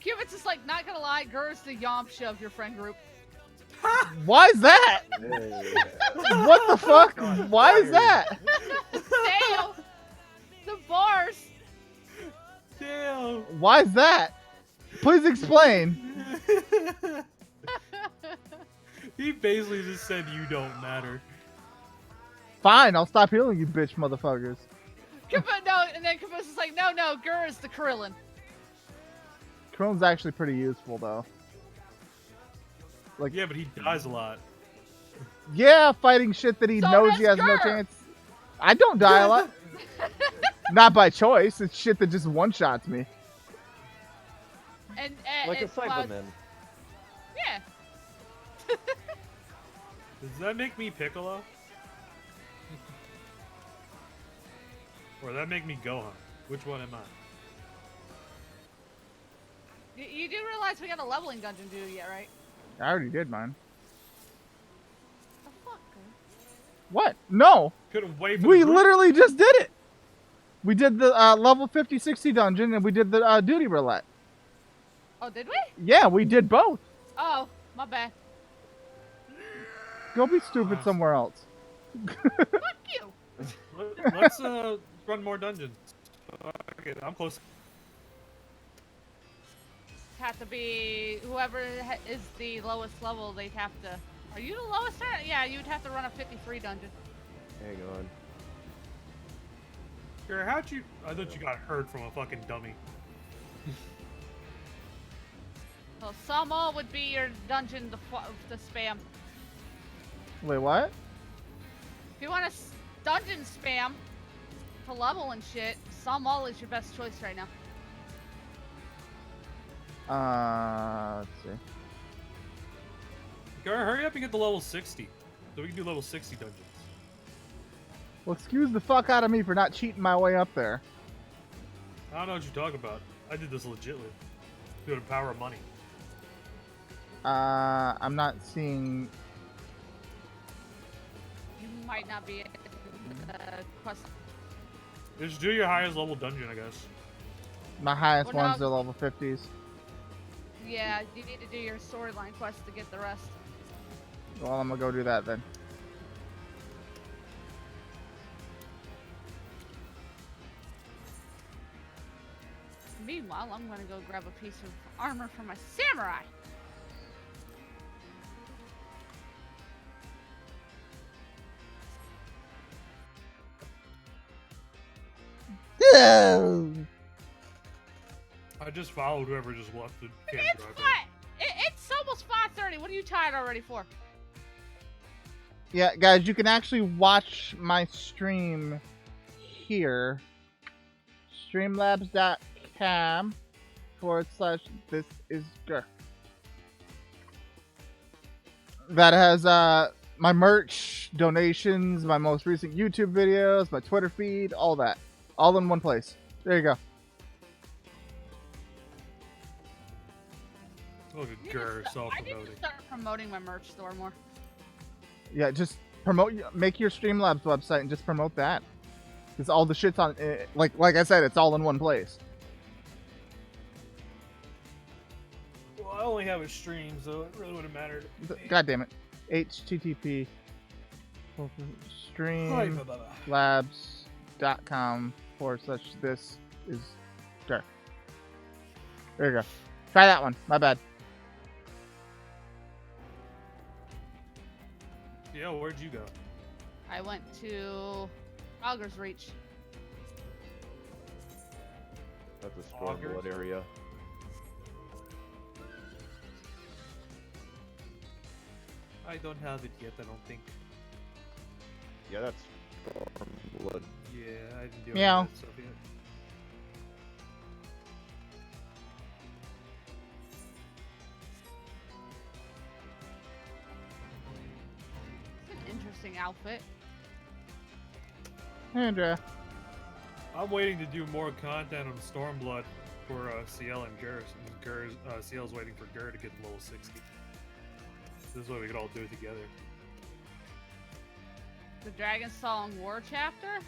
Cubit's just like, not gonna lie, Gur's the Yamcha of your friend group. Why is that? What the fuck? Why is that? Damn! The bars! Damn! Why is that? Please explain. He basically just said you don't matter. Fine, I'll stop healing you bitch motherfuckers. No, and then Cubit's just like, no, Gur is the Krillin. Krillin's actually pretty useful though. Like, Yeah, but he dies a lot. yeah, fighting shit that he So knows does he has no Gur. chance. I don't die a lot. Not by choice. It's shit that just one-shots me. And Like a Cloud- Cyberman. Yeah. Does that make me Piccolo? Or does that make me Gohan? Which one am I? You do realize we got a leveling dungeon to do yet, right? I already did mine. The fuck, Gur? What? No! Couldn't wait for We the group? literally just did it! We did the level 50-60 dungeon and we did the duty roulette. Oh, did we? Yeah, we did both. Oh, my bad. Go be stupid somewhere else. Fuck you. Let's run more dungeons. Okay, I'm close. Have to be whoever is the lowest level. They'd have to. Are you the lowest? Yeah, you'd have to run a 53 dungeon. Hang on. Girl, how'd you? I thought you got hurt from a fucking dummy. So Samo would be your dungeon to spam. Wait, what? If you want to dungeon spam to level and shit, Samo is your best choice right now. Let's see. Gar, hurry up and get to level 60. So we can do level 60 dungeons. Well, excuse the fuck out of me for not cheating my way up there. I don't know what you're talking about. I did this legitly. Doing the power of money. I'm not seeing. You might not be in the quest. Just do your highest level dungeon, I guess. My highest Well, no. ones are level 50s. Yeah, you need to do your storyline quest to get the rest. Well, I'm gonna go do that then. Meanwhile, I'm gonna go grab a piece of armor for my samurai. I just followed whoever just left the camp It's driver. fine. It's almost 5:30. What are you tired already for? Yeah, guys, you can actually watch my stream here. Streamlabs.com/thisisGur. That has my merch, donations, my most recent YouTube videos, my Twitter feed, all that. All in one place. There you go. Look at Gur I need to self-promoting. start promoting my merch store more. Yeah, just promote. Make your Streamlabs website and just promote that. Because all the shit's on. Like I said, it's all in one place. Well, I only have a stream, so it really wouldn't matter. to me. God damn it. HTTP streamlabs.com/this-is-Gur. There you go. Try that one. My bad. Yeah, where'd you go? I went to Auger's Reach. That's a Augers? Stormblood area. I don't have it yet, I don't think. Yeah, that's Stormblood. Yeah, I didn't do Meow. any of that stuff yet. It's an interesting outfit. Andrea. I'm waiting to do more content on Stormblood for CL and Gur. CL's waiting for Gur to get to level 60. This way we could all do it together. The Dragon Song War chapter?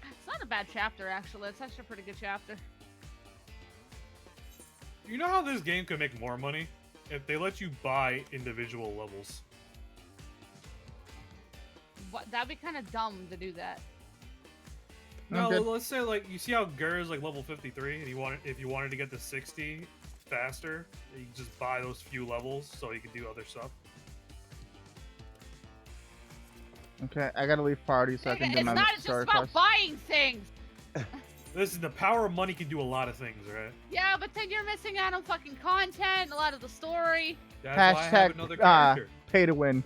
It's not a bad chapter, actually. It's actually a pretty good chapter. You know how this game could make more money? If they let you buy individual levels. What, that'd be kind of dumb to do that. No, Okay. let's say like you see how Gur is like level 53, and if you wanted to get to 60 faster, you just buy those few levels so you can do other stuff. Okay, I gotta leave party so I can do It's my not just story about quest. buying things! Listen, the power of money can do a lot of things, right? Yeah, but then you're missing out on fucking content, a lot of the story. That's why I have another character. Pay to win.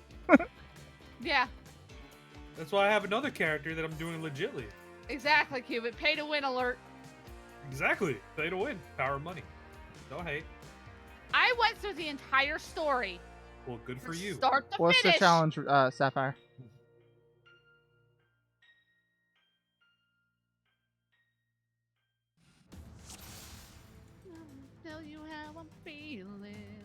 Yeah, That's why I have another character that I'm doing legitly. exactly, Cubit. Pay to win alert. Exactly. Pay to win. Power of money. Don't hate. I went through the entire story. Well, good for from you. Start to What's finish. the challenge, Sapphire? Tell you how I'm feeling.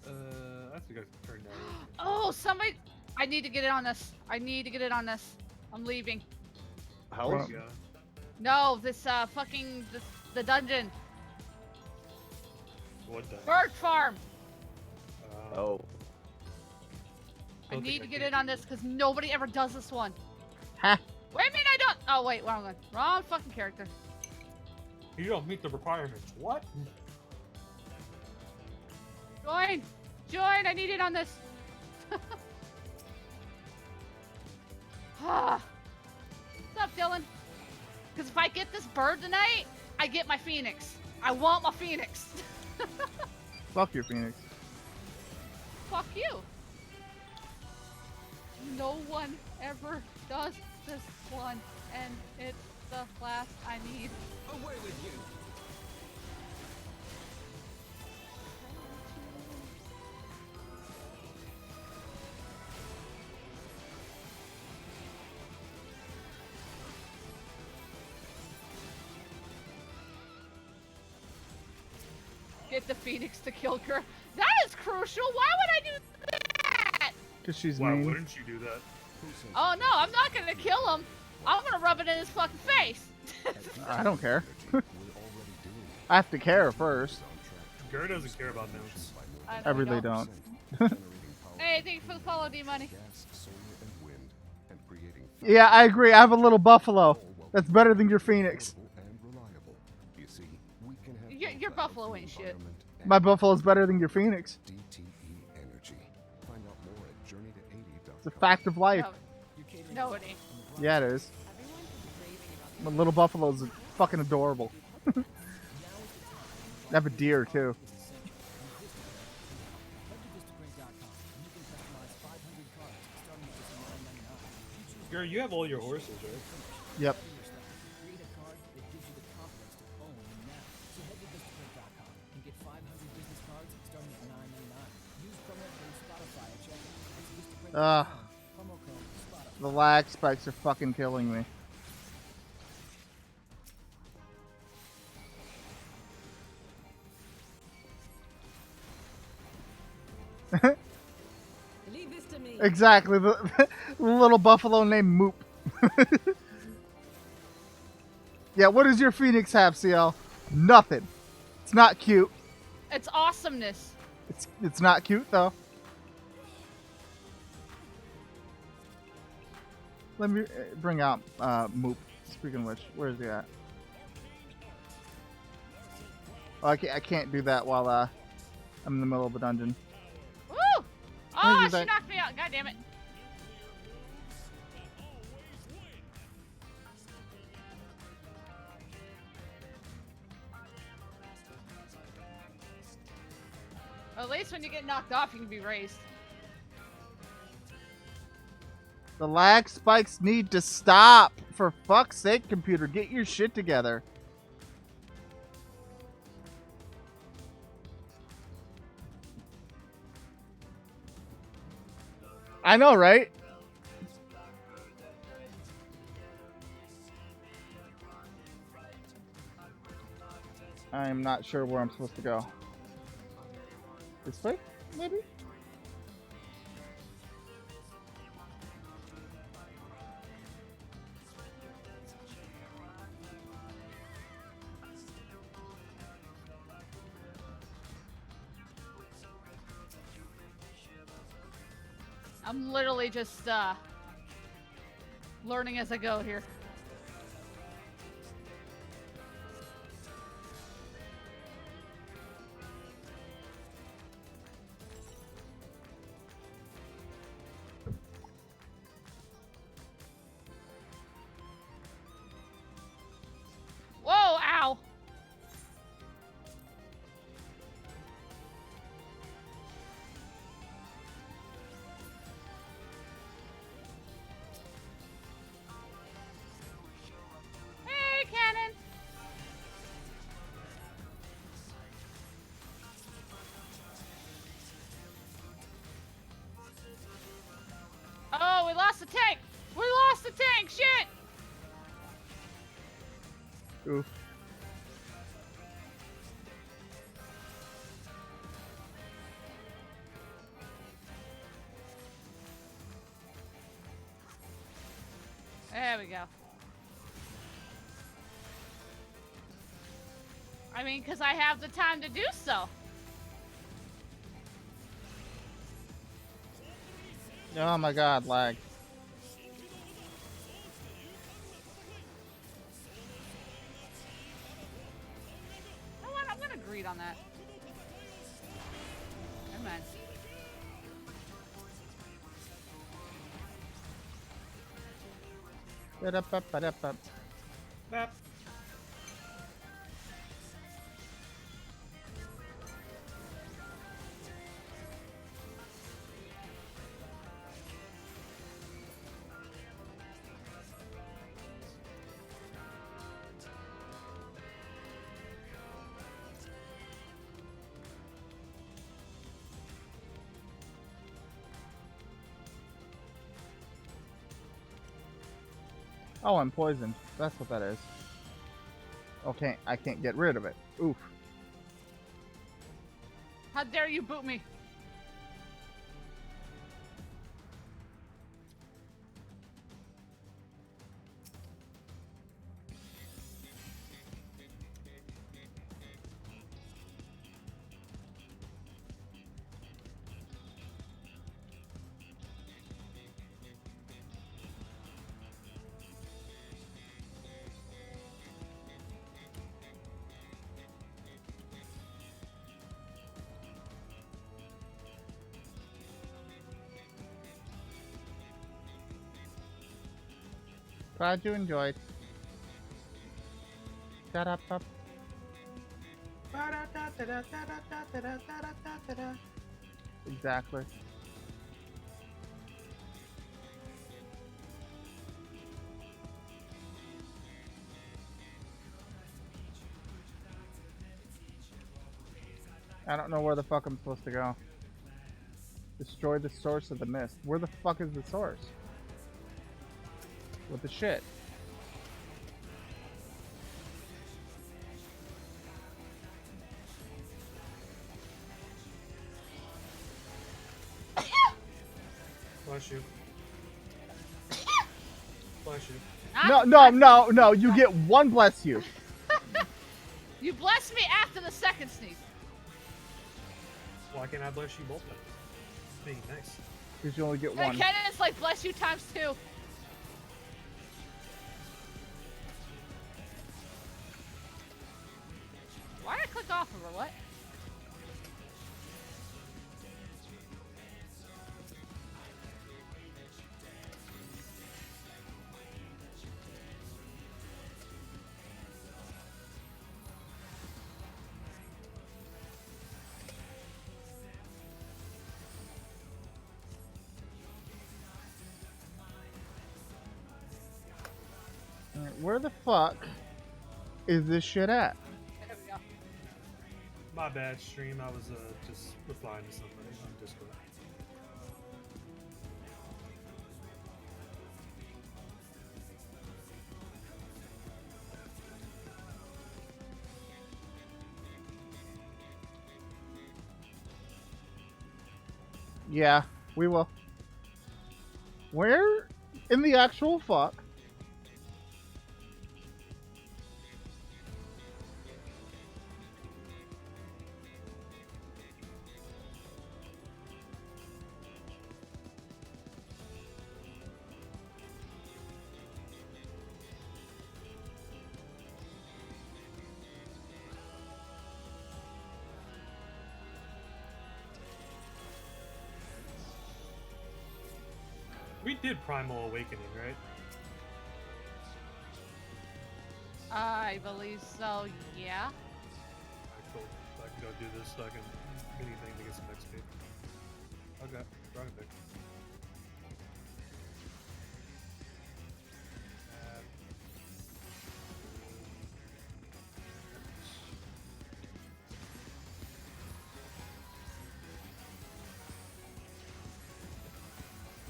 I think I turned that in. Oh, somebody! I need to get it on this. I need to get it on this. I'm leaving. House? Well- Yeah. No, this the dungeon. What the? Bird farm. Oh. I Don't need think to I get can it on this because nobody ever does this one. Ha! Wait a minute, I don't. Oh wait, wrong one. Wrong fucking character. You don't meet the requirements. What? Join, join. I need it on this. Ah. What's up, Dylan? Because if I get this bird tonight, I get my phoenix. I want my phoenix. Fuck your Phoenix. Fuck you. No one ever does this one, and it's the last I need. Away with you. Get the Phoenix to kill Gur. That is crucial. Why would I do that? Because she's Why mean. wouldn't you do that? Oh no, I'm not gonna kill him. I'm gonna rub it in his fucking face. I don't care. I have to care first. Gur doesn't care about notes. I really don't. Hey, thank you for the follow, D-Money. Yeah, I agree. I have a little buffalo. That's better than your Phoenix. Your buffalo ain't shit. My buffalo's better than your Phoenix. It's a fact of life. No, it ain't. Yeah, it is. My little buffalo's fucking adorable. I have a deer, too. Gur, you have all your horses, right? Yep. The lag spikes are fucking killing me. Leave this to me. Exactly, the little buffalo named Moop. Yeah, what does your Phoenix have, CL? Nothing. It's not cute. It's awesomeness. It's not cute though. Let me bring out Moop. Speaking of which, where's he at? Oh, I can't do that while I'm in the middle of a dungeon. Woo! Where Oh, is she that? knocked me out. God damn it. At least when you get knocked off, you can be raised. The lag spikes need to stop. For fuck's sake, computer, get your shit together. I know, right? I'm not sure where I'm supposed to go. This way, maybe? I'm literally just learning as I go here. Whoa, ow. Hey, Cannon. Oh, we lost the tank. We lost the tank. Shit. Oof. There we go. I mean, because I have the time to do so. Oh my god, lag. You know what? I'm gonna greed on that. Never mind. Ba-da-ba-ba-da-ba. Bap. Oh, I'm poisoned. That's what that is. Okay, I can't get rid of it. Oof. How dare you boot me? Glad you enjoyed. Shut up, up. Exactly. I don't know where the fuck I'm supposed to go. Destroy the source of the mist. Where the fuck is the source? What the shit? Bless you. Bless you. No. You get one bless you. You blessed me after the second sneeze. Why can't I bless you both times? Being nice. Because you only get And one. Ken, it's like bless you times 2. Why did I click off of her? What? Alright, where the fuck is this shit at? There we go. My bad, stream. I was just replying to somebody on Discord. Yeah, we will. Where in the actual fuck? We did Primal Awakening, right? I believe so, yeah. Alright, cool. I can go do this so I can anything to get some XP. Okay, wrong pick.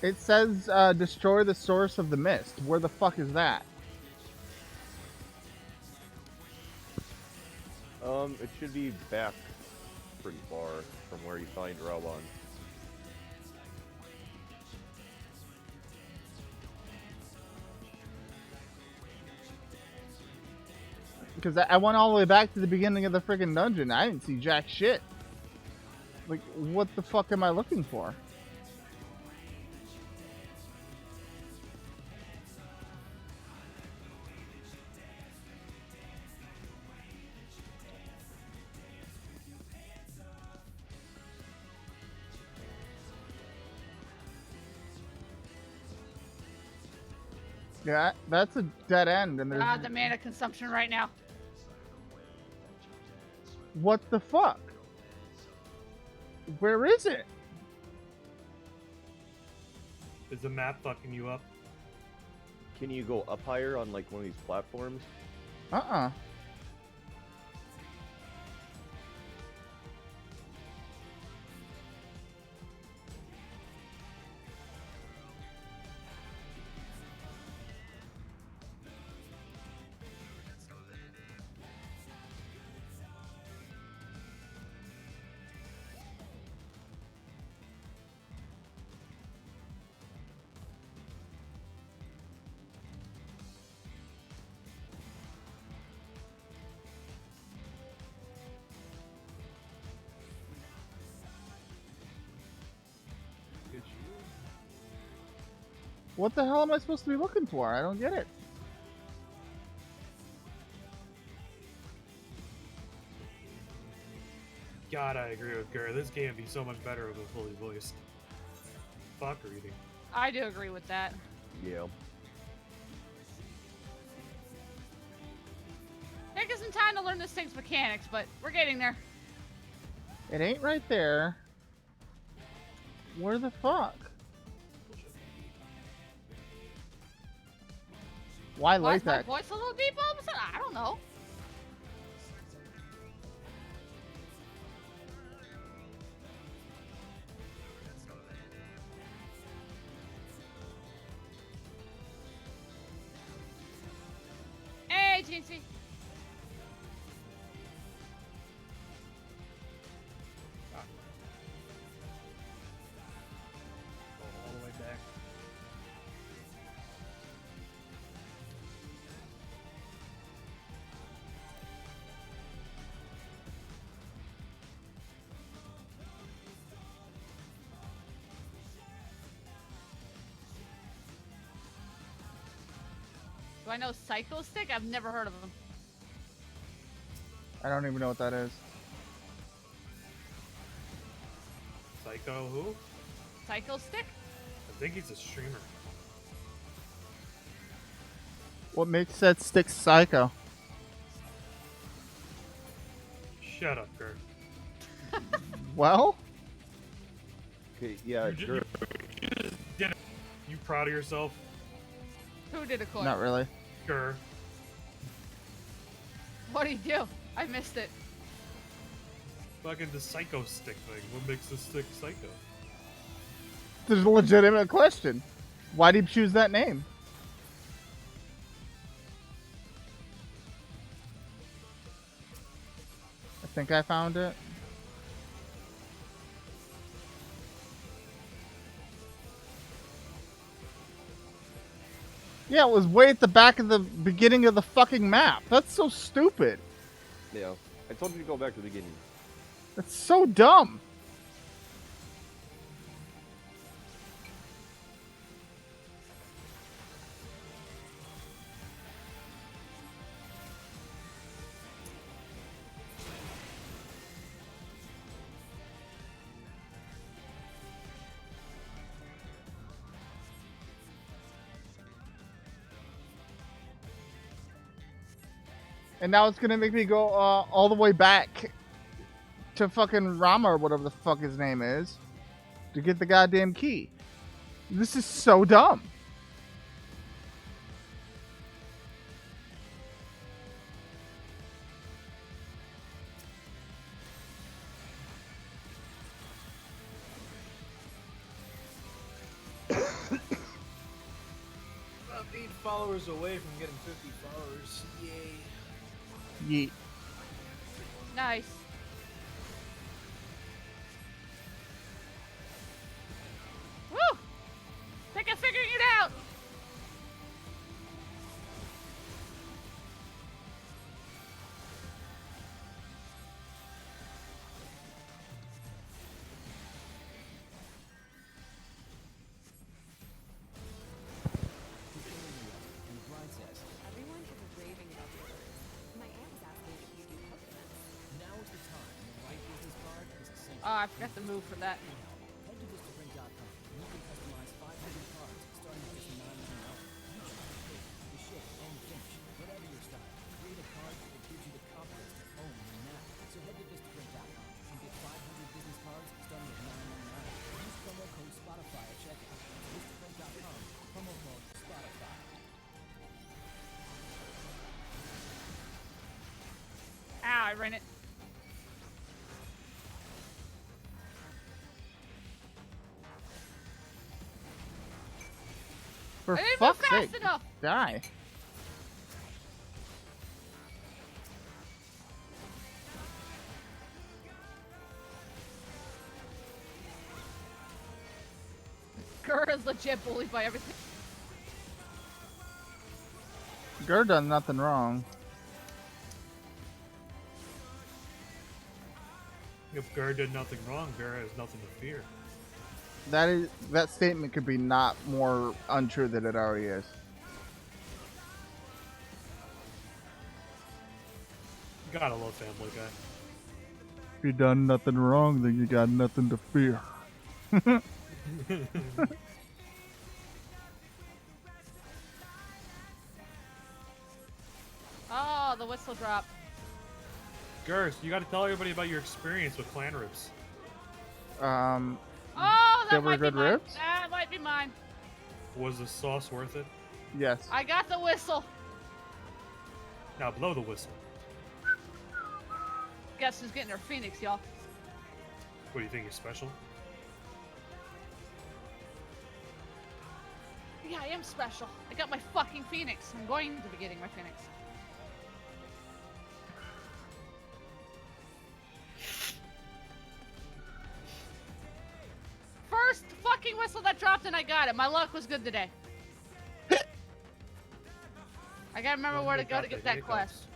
It says destroy the source of the mist. Where the fuck is that? It should be back pretty far from where you find Rawan. Because I went all the way back to the beginning of the friggin' dungeon. I didn't see jack shit. Like, what the fuck am I looking for? Yeah, that's a dead end, and there's... The mana consumption right now. What the fuck? Where is it? Is the map fucking you up? Can you go up higher on like one of these platforms? Uh-uh. What the hell am I supposed to be looking for? I don't get it. God, I agree with Gur. This game would be so much better with a fully voiced. Fuck reading. I do agree with that. Yeah. Take us some time to learn this thing's mechanics, but we're getting there. It ain't right there. Where the fuck? Why Why like is my that? voice a little deep all of a sudden? I don't know. Hey, GNC. All the way back. Do I know Psycho Stick? I've never heard of them. I don't even know what that is. Psycho who? Psycho Stick? I think he's a streamer. What makes that stick psycho? Shut up, Gur. Well, Okay, yeah, You Gur- just did it. You proud of yourself, Who did a coin? not really. Gur? What do you do? I missed it. Fucking the psycho stick thing. What makes this stick psycho? There's a legitimate question. Why did you choose that name? I think I found it. Yeah, it was way at the back of the beginning of the fucking map. That's so stupid. yeah. I told you to go back to the beginning. That's so dumb. And now it's gonna make me go all the way back to fucking Rama or whatever the fuck his name is to get the goddamn key. This is so dumb. I'm 8 followers away from getting 50 followers. Yay. Yeet. Nice. Woo! Think I'm figuring it out. Everyone is raving about your birds. My aunt was asking if you do coconuts. Now is the time. The right business card is essential. Oh, I forgot to move for that. Head to vistaprint.com and you can customize 500 cards starting with just $9. You choose the shape, and finish, whatever your style. Create a card that gives you the confidence to own your knack. So head to vistaprint.com and get 500 business cards starting at $9.99. Use promo code Spotify at checkout. Vistaprint.com, promo code Spotify. Ow, I ran it. For I didn't move fuck's fast sake, enough. die. Gura's legit bullied by everything. Gur done nothing wrong. If Gur did nothing wrong, Gur has nothing to fear. That statement could be not more untrue than it already is. Gotta love Family Guy. If you done nothing wrong, then you got nothing to fear. Oh, the whistle dropped. Gers, you gotta tell everybody about your experience with clan ribs. Um, Oh, They that were might good be mine. ribs? That might be mine. Was the sauce worth it? yes. I got the whistle. Now blow the whistle. Guess who's getting her phoenix, y'all? What do you think is special? Yeah, I am special. I got my fucking phoenix. I'm going to be getting my phoenix. First fucking whistle that dropped and I got it. My luck was good today. I gotta remember where to go to get that quest.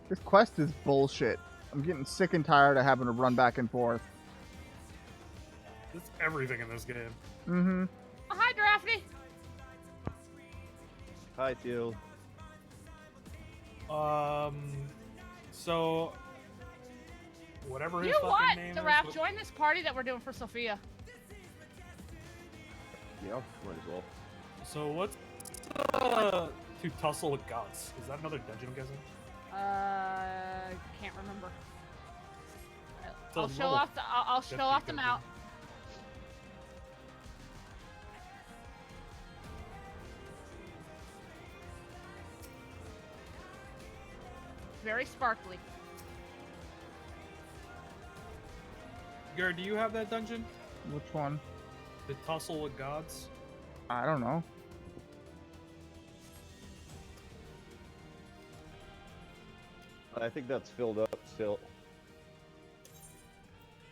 This quest is bullshit. I'm getting sick and tired of having to run back and forth. That's everything in this game. Mm-hmm. Oh, hi, Drafty. Hi, Teal. So whatever his You fucking what? name The is. rap, join this party that we're doing for Sophia. Yeah, might as well. So what's to tussle with gods? Is that another dungeon, I'm guessing? Can't remember. So I'll show normal off the. I'll show off the dungeon. mount. Very sparkly. Gar, do you have that dungeon? Which one? The tussle with gods? I don't know. I think that's filled up still.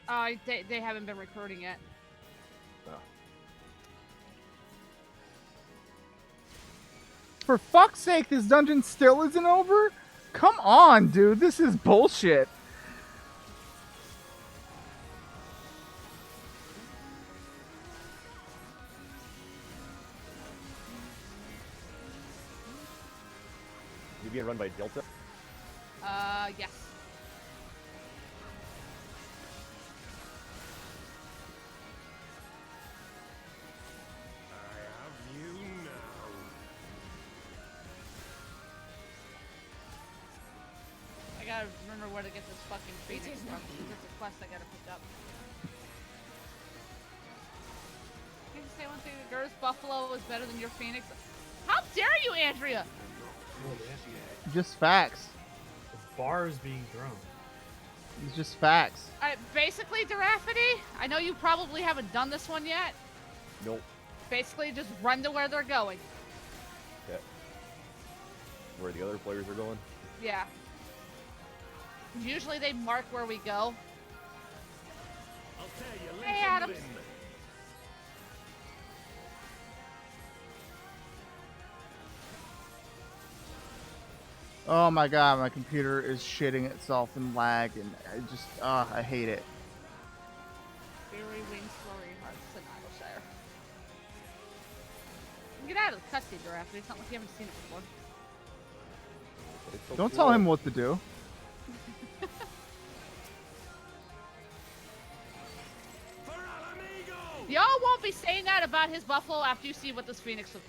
They haven't been recruiting yet. For fuck's sake, this dungeon still isn't over? Come on, dude. This is bullshit. You being run by Delta? Yes. I gotta remember where to get this fucking phoenix from. It's a quest I gotta pick up. Can you say one thing? The Gers Buffalo is better than your phoenix. How dare you, Andrea? Just facts. The bar is being thrown. It's just facts. Alright, basically, Durafity, I know you probably haven't done this one yet. Nope. Basically, just run to where they're going. Yeah. Where the other players are going? Yeah. Usually they mark where we go. Hey, Adams. Oh my god, my computer is shitting itself in lag, and I hate it. Fury, Wings, Flurry, Hearts, and Idleshire. Get out of the cutscene, Durafity. It's not like you haven't seen it before. It's so Don't cool. tell him what to do. Y'all won't be saying that about his buffalo after you see what this phoenix is.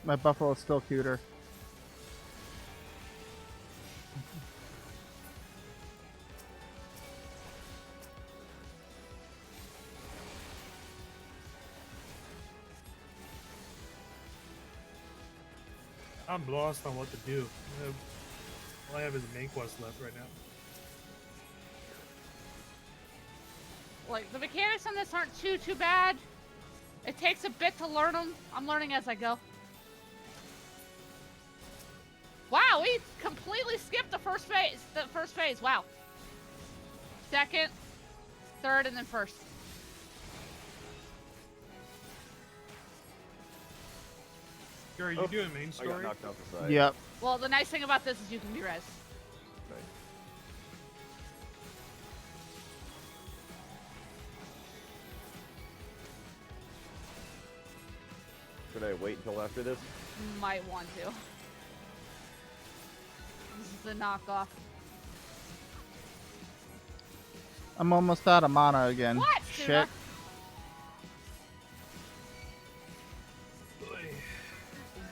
My buffalo is still cuter. I'm lost on what to do. All I have is a main quest left right now. Like, the mechanics on this aren't too bad. It takes a bit to learn them. I'm learning as I go. Wow, we completely skipped the first phase. Wow. Second, third, and then first. Gary, you doing main I got story? knocked out the side. Yep. Well, the nice thing about this is you can be res. Okay. Should I wait until after this? Might want to. This is a knockoff. I'm almost out of mana again. What? Shit.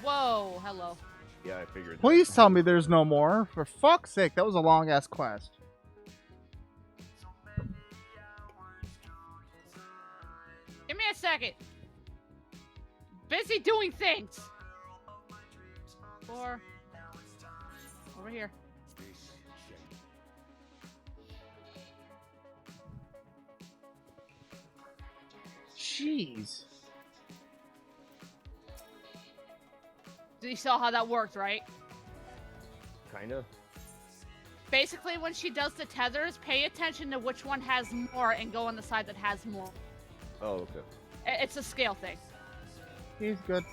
Whoa, hello. Yeah, I figured. Please tell me there's no more. For fuck's sake, that was a long ass quest. Give me a second. Busy doing things. 4. Over here. Jeez. You saw how that worked, right? Kinda. Basically, when she does the tethers, pay attention to which one has more and go on the side that has more. Oh, okay. It's a scale thing. He's good.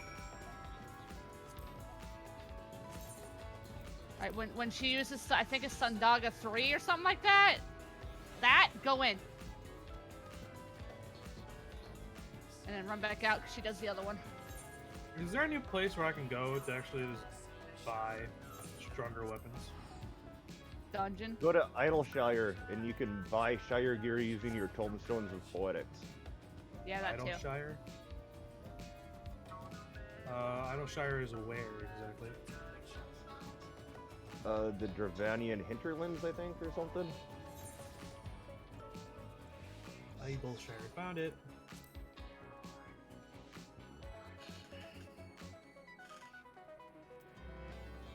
Right, when she uses, I think it's Sundaga 3 or something like that. That, go in. And then run back out because she does the other one. Is there any place where I can go to actually just buy stronger weapons? Dungeon. Go to Idleshire and you can buy Shire gear using your tombstones of poetics. Yeah, that too. Idleshire? Idleshire is where exactly? The Dravanian hinterlands, I think, or something. Idleshire, found it.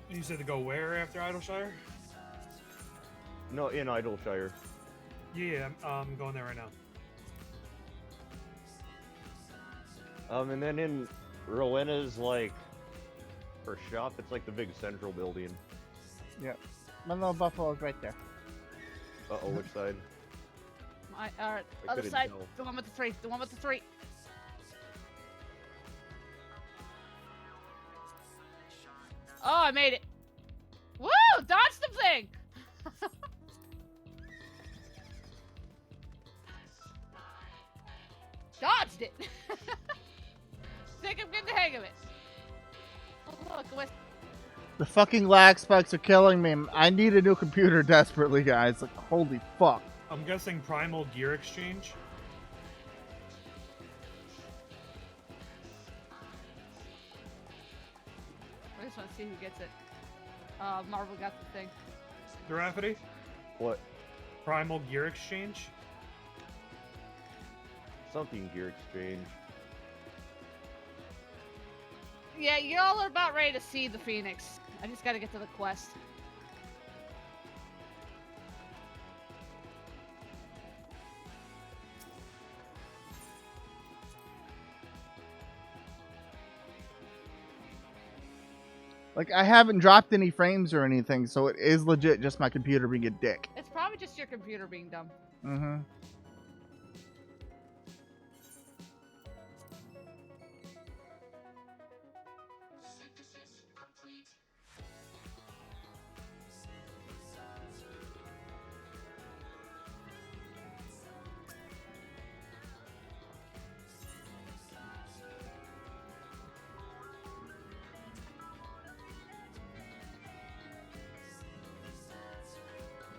You said to go where after Idleshire? No, in Idleshire. Yeah, I'm going there right now. And then in Rowena's, like, her shop, it's like the big central building. Yep. My little buffalo's right there. Uh-oh, which side? My, I other couldn't side. tell. The one with the 3. The one with the 3. Oh, I made it. Woo! Dodged the thing! Dodged it! Think I'm getting the hang of it. Oh, look, with The fucking lag spikes are killing me. I need a new computer desperately, guys. Like, holy fuck. I'm guessing Primal Gear Exchange. I just want to see who gets it. Marvel got the thing. Rafferty? What? Primal Gear Exchange? Something gear exchange. Yeah, y'all are about ready to see the Phoenix. I just gotta get to the quest. Like, I haven't dropped any frames or anything, so it is legit just my computer being a dick. It's probably just your computer being dumb. Mm-hmm.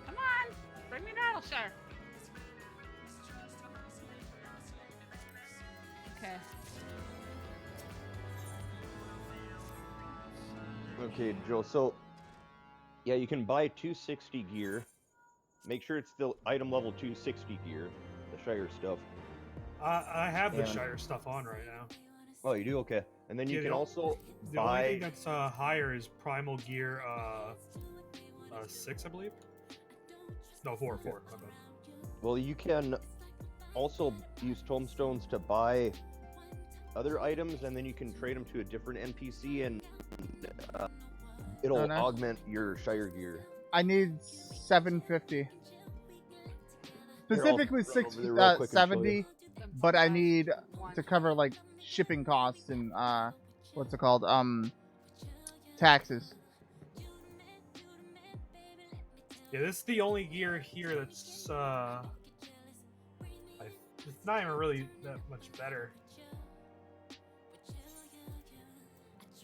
Come on! Bring me Rattleshire! Okay. Okay, Joe, so... Yeah, you can buy 260 gear. Make sure it's still item level 260 gear. The Shire stuff. I have the And- Shire stuff on right now. Oh, you do? Okay. And then you Yeah, can the- also The only buy... thing that's higher is Primal Gear 6, I believe. No, 4. My bad. Well, you can also use tombstones to buy other items, and then you can trade them to a different NPC, and it'll Oh, nice. augment your Shire gear. I need 750. Specifically Here, I'll run over there real quick and show 70, but I need to cover like shipping costs and what's it called? Taxes. Yeah, this is the only gear here that's it's not even really that much better.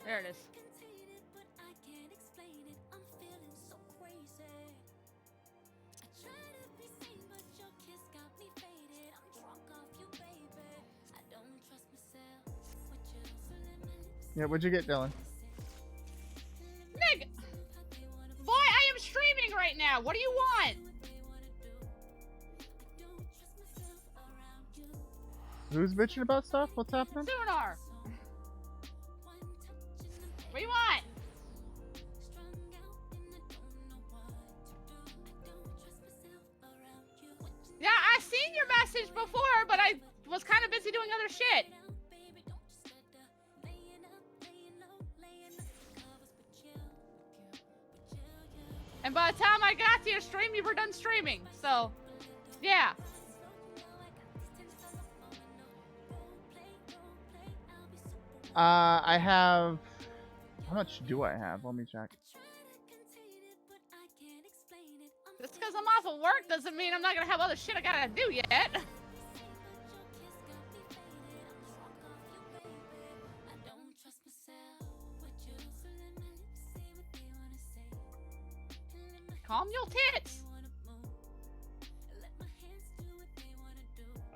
There it is. Yeah, what'd you get, Dylan? Nig! Boy, I am streaming right now. What do you want? Who's bitching about stuff? What's happening? Sonar. What do you want? Yeah, I seen your message before, but I was kind of busy doing other shit. And by the time I got to your stream, you were done streaming. So, yeah. I have. How much do I have? Let me check. Just because I'm off of work doesn't mean I'm not gonna have other shit I gotta do yet. Calm your tits.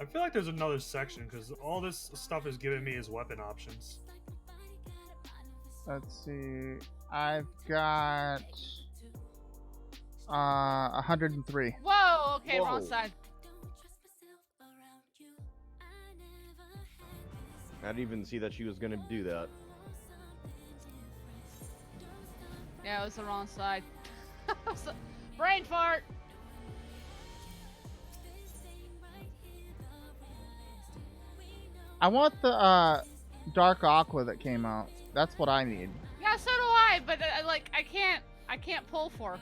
I feel like there's another section because all this stuff is giving me is weapon options. Let's see. I've got 103. Whoa, okay, Whoa. wrong side. I didn't even see that she was gonna do that. Yeah, it was the wrong side. Brain fart. I want the dark aqua that came out. That's what I need. Yeah, so do I, but I can't pull for.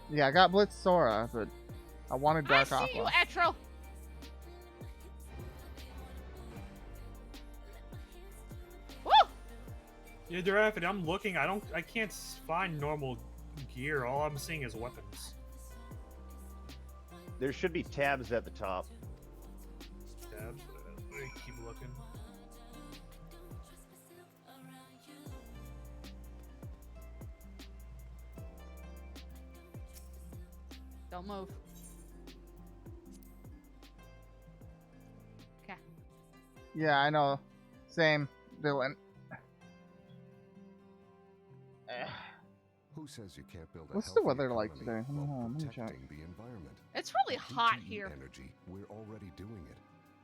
Yeah, I got Blitz Sora, but I wanted dark I aqua. see you, Etro. Woo! Yeah, Durafid, I'm looking. I can't find normal gear. All I'm seeing is weapons. There should be tabs at the top. Tabs. Let me keep looking. Don't move. Okay. Yeah, I know. Same, Dylan. Who says you can't build a What's the healthy weather like economy today? Hold while on, let me check. protecting the environment? It's really hot DTE here. Energy, we're already doing it.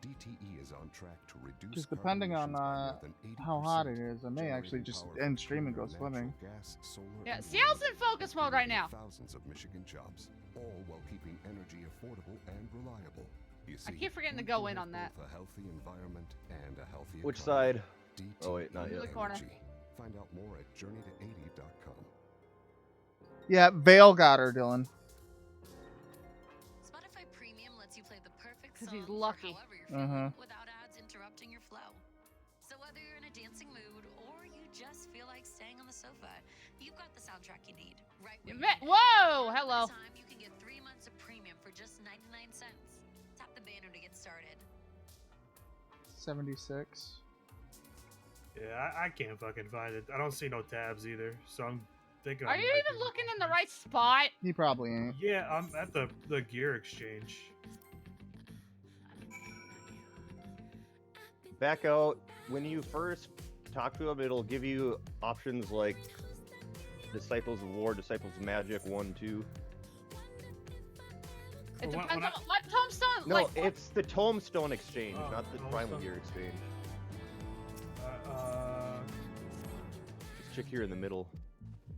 DTE is on track to reduce Just carbon depending on emissions by more than how hot it 80%, is, I may actually generating just power end from stream and go cleaner swimming. natural gas, solar, Yeah, and Seattle's wind, in focus mode right now. Thousands of Michigan jobs, all while keeping energy affordable and reliable. You see, I keep forgetting to we go can in have on that. both a healthy environment and a healthy Which economy. side? DTE Oh, wait, not yet. The corner. Energy. Find out more at journeyto80.com. Yeah, Vale got her, Dylan. Spotify Premium lets you play the perfect 'Cause song he's for lucky. however you're feeling Mhm. without ads interrupting your flow. So whether you're in a dancing mood or you just feel like staying on the sofa, you've got the soundtrack you need right where you need it. Whoa, hello. This time you can get 3 months of premium for just 99 cents. Tap the banner to get started. 76. Yeah, I can't fucking find it. I don't see no tabs either. So I'm thinking. Are you even looking in the right spot? He probably ain't. Yeah, I'm at the gear exchange. Back out. When you first talk to him, it'll give you options like Disciples of War, Disciples of Magic, 1, 2. It Well, depends when on what tombstone. No, like, it's the Tombstone Exchange, Oh, not the Tombstone. Primal Gear Exchange. This chick here in the middle.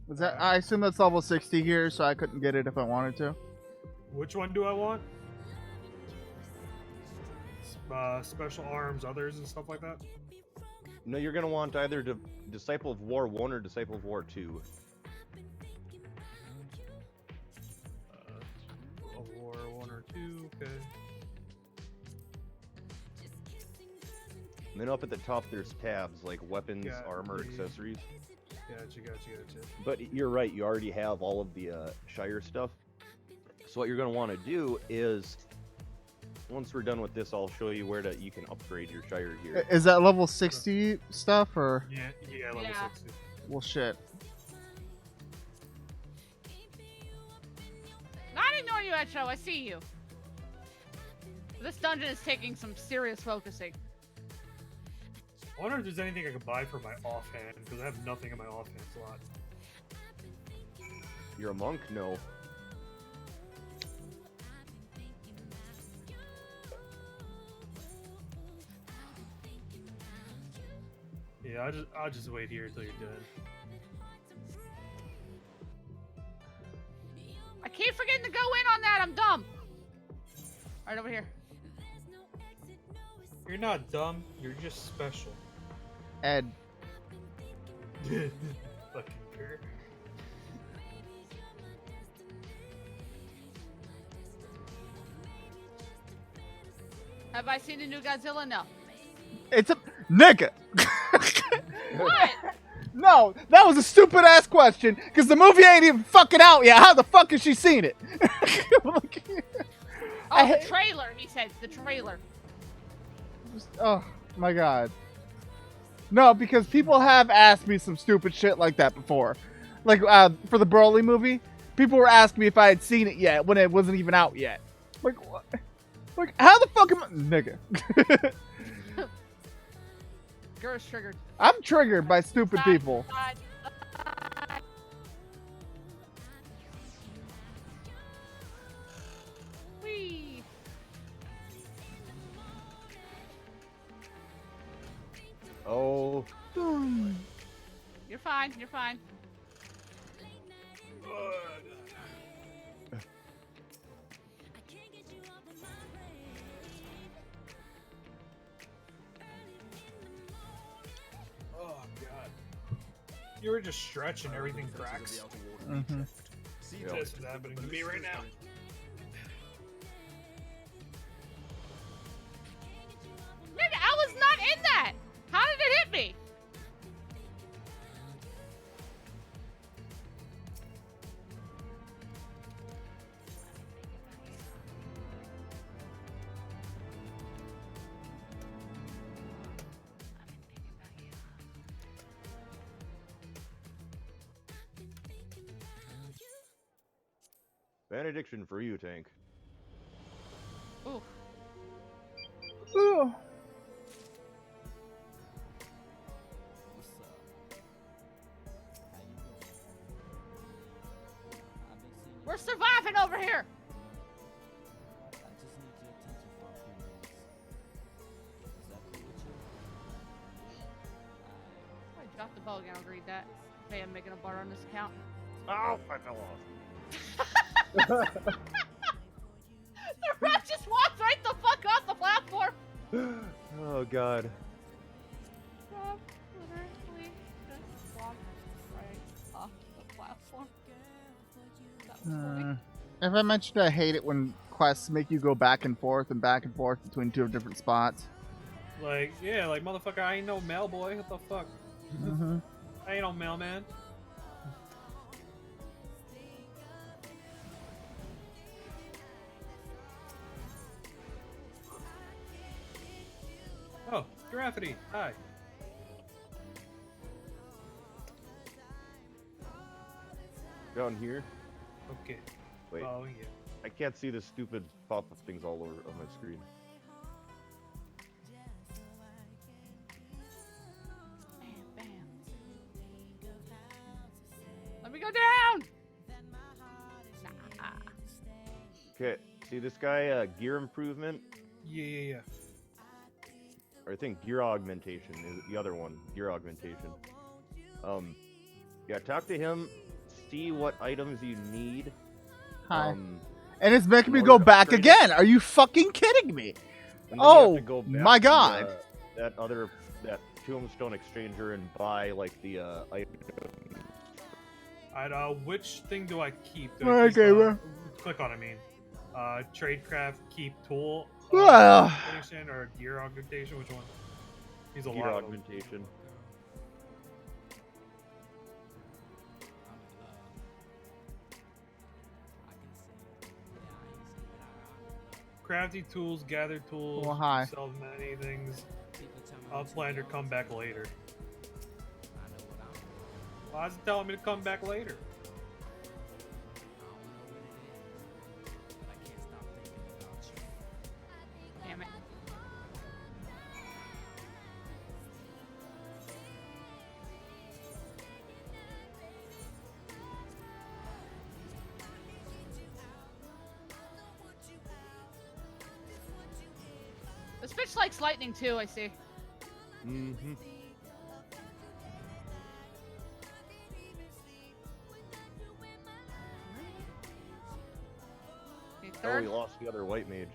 Was that? I assume that's level 60 here, so I couldn't get it if I wanted to. Which one do I want? Special arms, others, and stuff like that. No, you're gonna want either Disciple of War 1 or Disciple of War 2. A war 1 or 2. Okay. And then up at the top, there's tabs like weapons, Got armor, the- accessories. Gotcha. But you're right, you already have all of the Shire stuff. So what you're going to want to do is, once we're done with this, I'll show you where you can upgrade your Shire here. Is that level 60 stuff or? Yeah, level Yeah. 60. Well, shit. Not ignoring you, Etro. I see you. This dungeon is taking some serious focusing. I wonder if there's anything I could buy for my offhand, because I have nothing in my offhand slot. You're a monk? No. Yeah, I'll just wait here until you're done. I keep forgetting to go in on that. I'm dumb. Right over here. You're not dumb, you're just special. Ed. Fucking bear. Have I seen the new Godzilla? No. It's a nigga. What? No, that was a stupid ass question because the movie ain't even fucking out yet. How the fuck has she seen it? Oh, the trailer. He said the trailer. Oh my god. No, because people have asked me some stupid shit like that before. Like for the Broly movie, people were asking me if I had seen it yet when it wasn't even out yet. Like what? Like how the fuck am I nigga? Girl's triggered. I'm triggered by stupid people. Whee. Oh. You're fine. You're fine. Oh god. You were just stretching, everything cracks. Mm-hmm. This is happening to me right now. Nigga, I was not in that. How did it hit me? Benediction for you, Tank. Ooh. Ooh. What's up? How you doing? I've been seeing you. We're surviving over here. I just need your attention for a few minutes. Is that cool with you? I dropped the bow again. I'll read that. Hey, I'm making a bar on this account. Oh, I fell off. The rat just walked right the fuck off the platform. Oh god. Rob literally just walked right off the platform. That was funny. If I mentioned I hate it when quests make you go back and forth between two different spots. Like, yeah, like motherfucker, I ain't no mail boy. What the fuck? Mm-hmm. I ain't no mailman. Oh, Graffiti, hi. Down here? Okay. Wait. Oh, yeah. I can't see the stupid pop-up things all over on my screen. Bam, bam. Let me go down! Nah. Okay, see this guy, gear improvement? Yeah. Or I think gear augmentation is the other one. Gear augmentation. Yeah, talk to him, see what items you need. Hi. Um, And it's making me in go order to back upgrade it. again. Are you fucking kidding me? and then you have Oh, to go back my to, God. that tombstone exchanger and buy like the item. Which thing do I keep? Do I Okay, keep, bro. click on, I mean. Tradecraft, keep tool Well. augmentation or gear augmentation, which one? He's a Gear lot of them. augmentation. Crafty tools, gather tools, Well, hi. sell many things. Upland or come back later. Why is it telling me to come back later? Damn it. This bitch likes lightning too, I see. Mm-hmm. Okay, Oh, third. we lost the other white mage.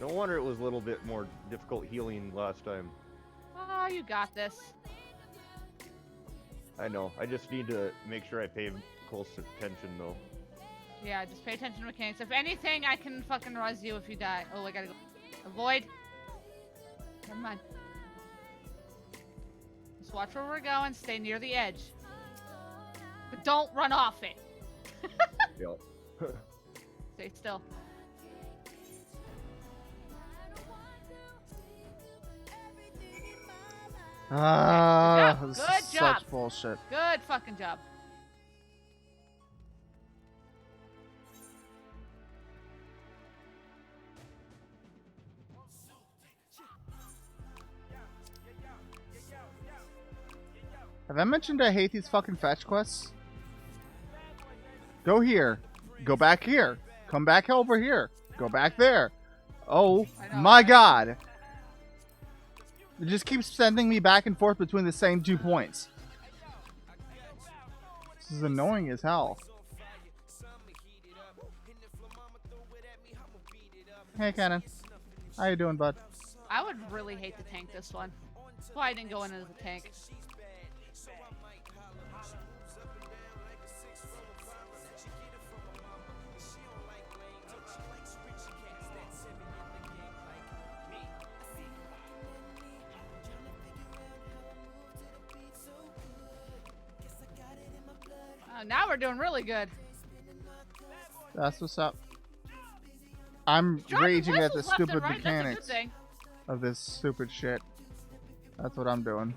No wonder it was a little bit more difficult healing last time. Oh, you got this. I know. I just need to make sure I pay close attention, though. Yeah, just pay attention to mechanics. If anything, I can fucking res you if you die. Oh, I gotta go. Avoid. Never mind. Just watch where we're going. Stay near the edge. But don't run off it. Yep. Stay still. Ah, Good this job. is Good job. such bullshit. Good fucking job. Have I mentioned I hate these fucking fetch quests? Go here. Go back here. Come back over here. Go back there. Oh I know, my right? god. It just keeps sending me back and forth between the same 2 points. This is annoying as hell. Hey, Cannon. How you doing, bud? I would really hate to tank this one. That's why I didn't go in as a tank. Now we're doing really good. That's what's up. I'm Dropping raging at the whistles left and stupid right, that's a good mechanics thing. of this stupid shit. That's what I'm doing.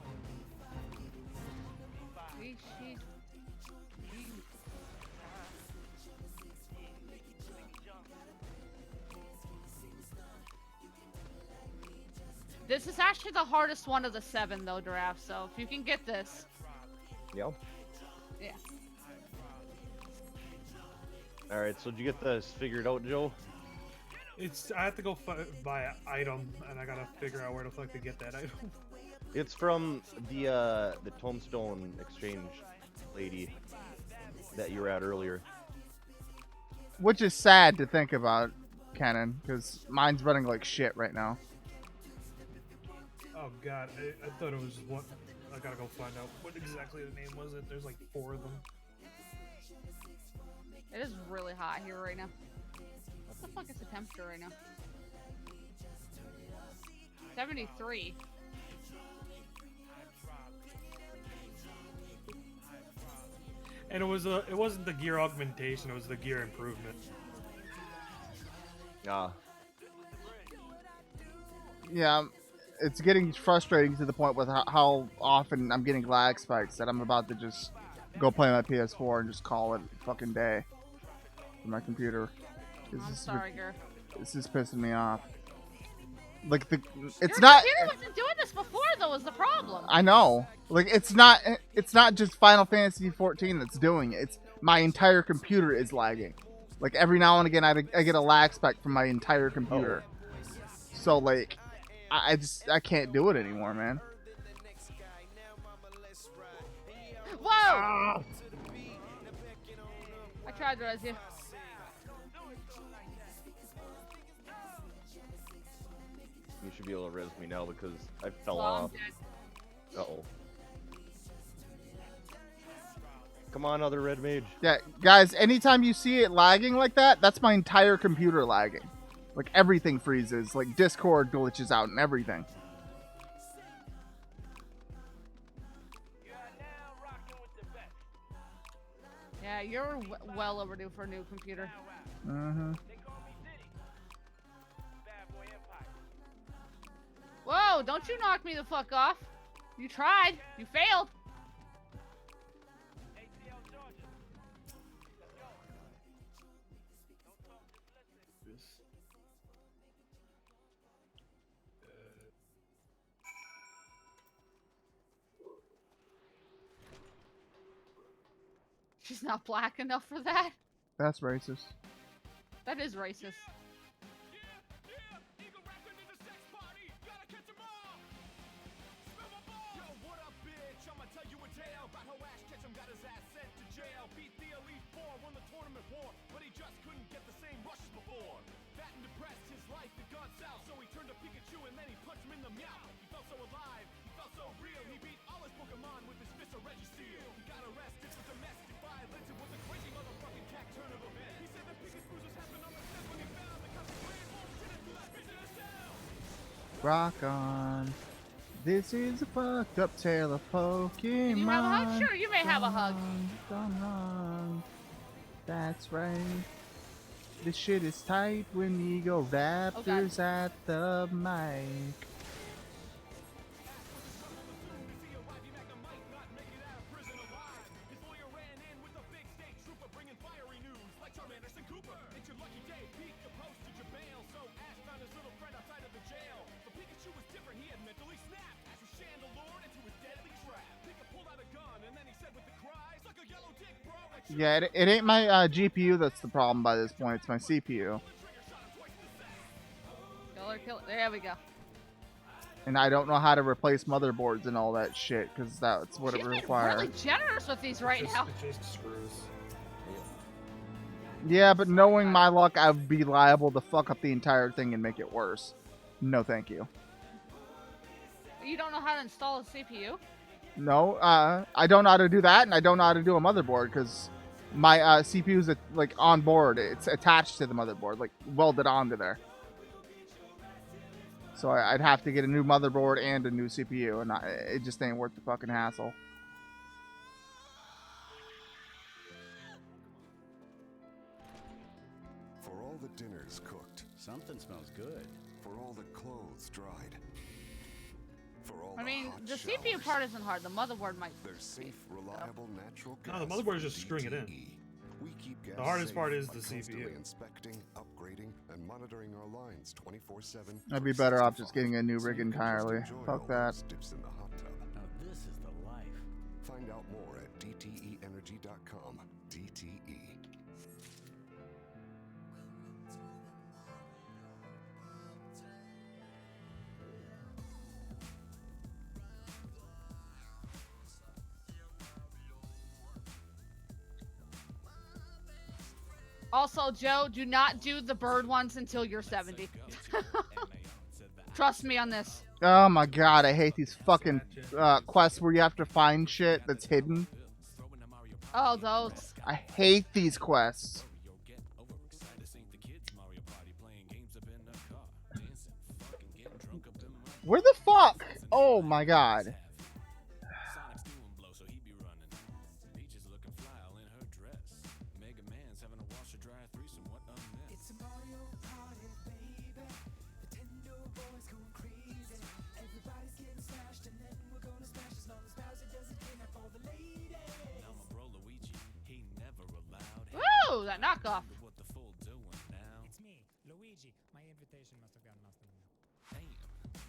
This is actually the hardest one of the 7, though, Giraffe. So if you can get this, Yeah. yeah. All right. So did you get this figured out, Joe? I have to go buy an item, and I gotta figure out where the fuck to get that item. It's from the Tombstone exchange lady that you were at earlier. Which is sad to think about, Cannon, because mine's running like shit right now. Oh god, I thought it was just one. I gotta go find out what exactly the name was. There's like 4 of them. It is really hot here right now. What the fuck is the temperature right now? 73. And it wasn't the gear augmentation, it was the gear improvement. Ah. Yeah, it's getting frustrating to the point with how often I'm getting lag spikes that I'm about to just go play my PS4 and just call it a fucking day for my computer. I'm sorry, girl. This is pissing me off. Like it's Your not. computer wasn't doing this before, though. Was the problem? I know. Like it's not just Final Fantasy 14 that's doing it. It's my entire computer is lagging. Like every now and again, I get a lag spike from my entire computer. Oh. So like, I can't do it anymore, man. Whoa! I tried to res you. You should be able to res me now because I fell Well, I'm off. dead. Uh-oh. Come on, other red mage. Yeah, guys, anytime you see it lagging like that, that's my entire computer lagging. Like everything freezes, like Discord glitches out and everything. Yeah, you're well overdue for a new computer. Mm-hmm. Whoa, don't you knock me the fuck off. You tried. You failed. She's not black enough for that. That's racist. That is racist. Rock on. This is a fucked up tale of Pokemon. Can you have a hug? Sure, you may have a hug. Gone wrong. That's right. This shit is tight when Ego Raptors at the mic. Yeah, it ain't my GPU that's the problem by this point. It's my CPU. Kill. There we go. And I don't know how to replace motherboards and all that shit, because that's what it requires. Really generous with these right now. It just screws. Yeah, but knowing my luck, I'd be liable to fuck up the entire thing and make it worse. No, thank you. You don't know how to install a CPU? No, I don't know how to do that, and I don't know how to do a motherboard, because my CPU is like on board. It's attached to the motherboard, like welded onto there. So I'd have to get a new motherboard and a new CPU, and it just ain't worth the fucking hassle. For all the dinners cooked. Something smells good. For all the clothes dried. For all I mean, hot the CPU showers. part isn't hard. The motherboard might. There's safe, reliable natural gas. No, the motherboard is just screwing it in. We keep gas The hardest safe part is by the constantly CPU. Inspecting, upgrading, and monitoring our lines 24/7. I'd be better off just getting a new rig entirely. Fuck that. Dips in the hot tub. Now this is the life. Find out more at dteenergy.com. DTE. Also, Joe, do not do the bird ones until you're 70. Trust me on this. Oh my god, I hate these fucking quests where you have to find shit that's hidden. Oh, those. I hate these quests. Where the fuck? Oh my god. Woo! That knockoff. It's me, Luigi. My invitation must have gotten lost in the mail.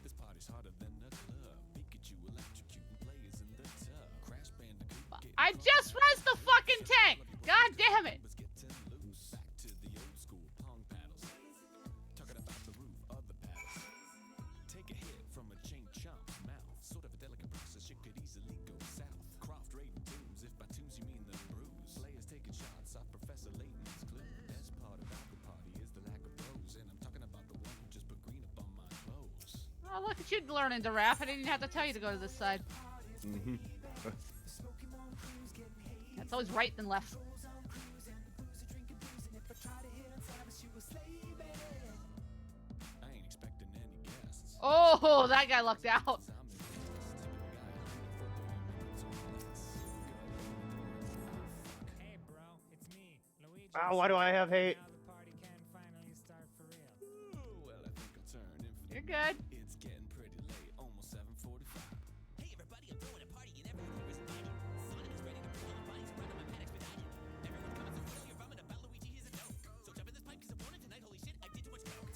This party's harder than a club. Pikachu electrocuting players in the tub. Crash Bandicoot. I just res the fucking tank. God damn it. Back to the old school pong paddles. Talking about the roof of the paddles. Take a hit from a chain chomp's mouth. Sort of a delicate process, you could easily go south. Croft raiding tombs, if by tombs you mean the bruise. Players taking shots off Professor Layton's clue. Best part about the party is the lack of pros. And I'm talking about the one who just put green up on my clothes. Oh, look at you learning to rap. I didn't have to tell you to go to this side. Mm-hmm. It's always right then left. I ain't expecting any guests. Oh, that guy lucked out. Hey, bro. Ah, why do I have hate? Now the party can finally start for real. Well, I think I'll turn in for the You're good. It's getting pretty late, almost 7:45. Hey everybody, I'm throwing a party and everyone here is invited. Sonic is ready to bring all the bodies around on my Maddox medallion. Everyone's coming, so wherever you're from, and about Luigi, here's a note. So jump in this pipe, cause I'm warning tonight, holy shit, I did too much coke.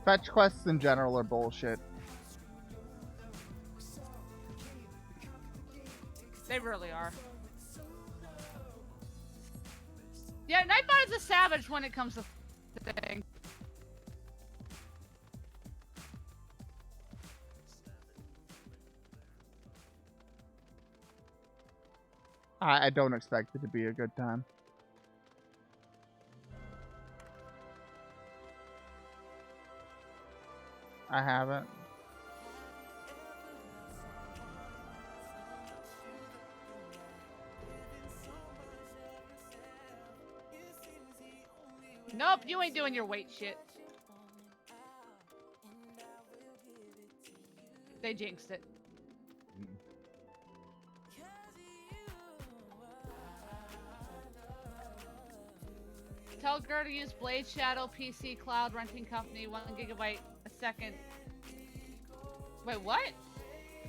Fetch quests in general are bullshit. They really are. Yeah, Nightbot is a savage when it comes to thing. I don't expect it to be a good time. I haven't. Nope, you ain't doing your weight shit. They jinxed it. Tell Ger to use Blade Shadow PC Cloud Renting Company 1 GB a second. Wait, what?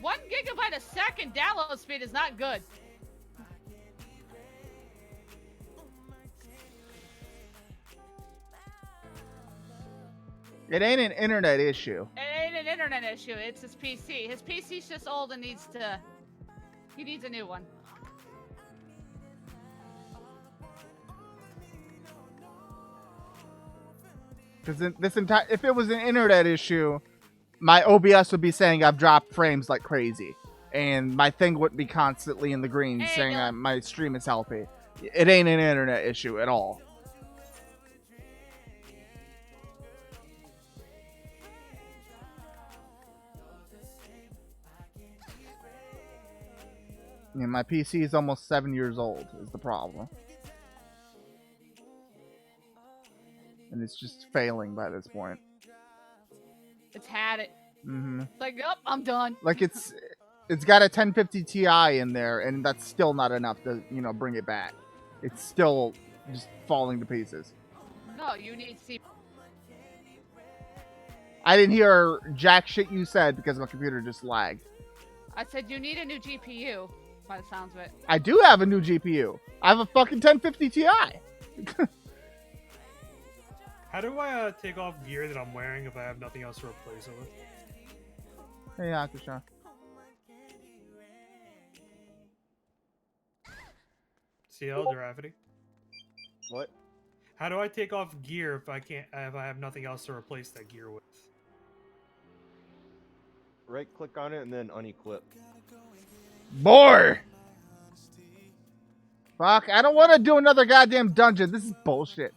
1 GB a second download speed is not good. It ain't an internet issue. It ain't an internet issue, it's his PC. His PC's just old and needs to... He needs a new one. Because this entire, if it was an internet issue, my OBS would be saying I've dropped frames like crazy, and my thing wouldn't be constantly in the green Hey, saying Dylan. my stream is healthy. It ain't an internet issue at all. Yeah, my PC is almost 7 years old, is the problem. And it's just failing by this point. It's had it. Mm-hmm. It's like, oh, I'm done. Like it's got a 1050 Ti in there, and that's still not enough to, you know, bring it back. It's still just falling to pieces. No, you need C. I didn't hear jack shit you said because my computer just lagged. I said you need a new GPU, by the sounds of it. I do have a new GPU. I have a fucking 1050 Ti. How do I take off gear that I'm wearing if I have nothing else to replace it with? Hey, Akusha. CL Gravity. What? How do I take off gear if I have nothing else to replace that gear with? Right click on it and then unequip. Boy! Fuck, I don't want to do another goddamn dungeon. This is bullshit.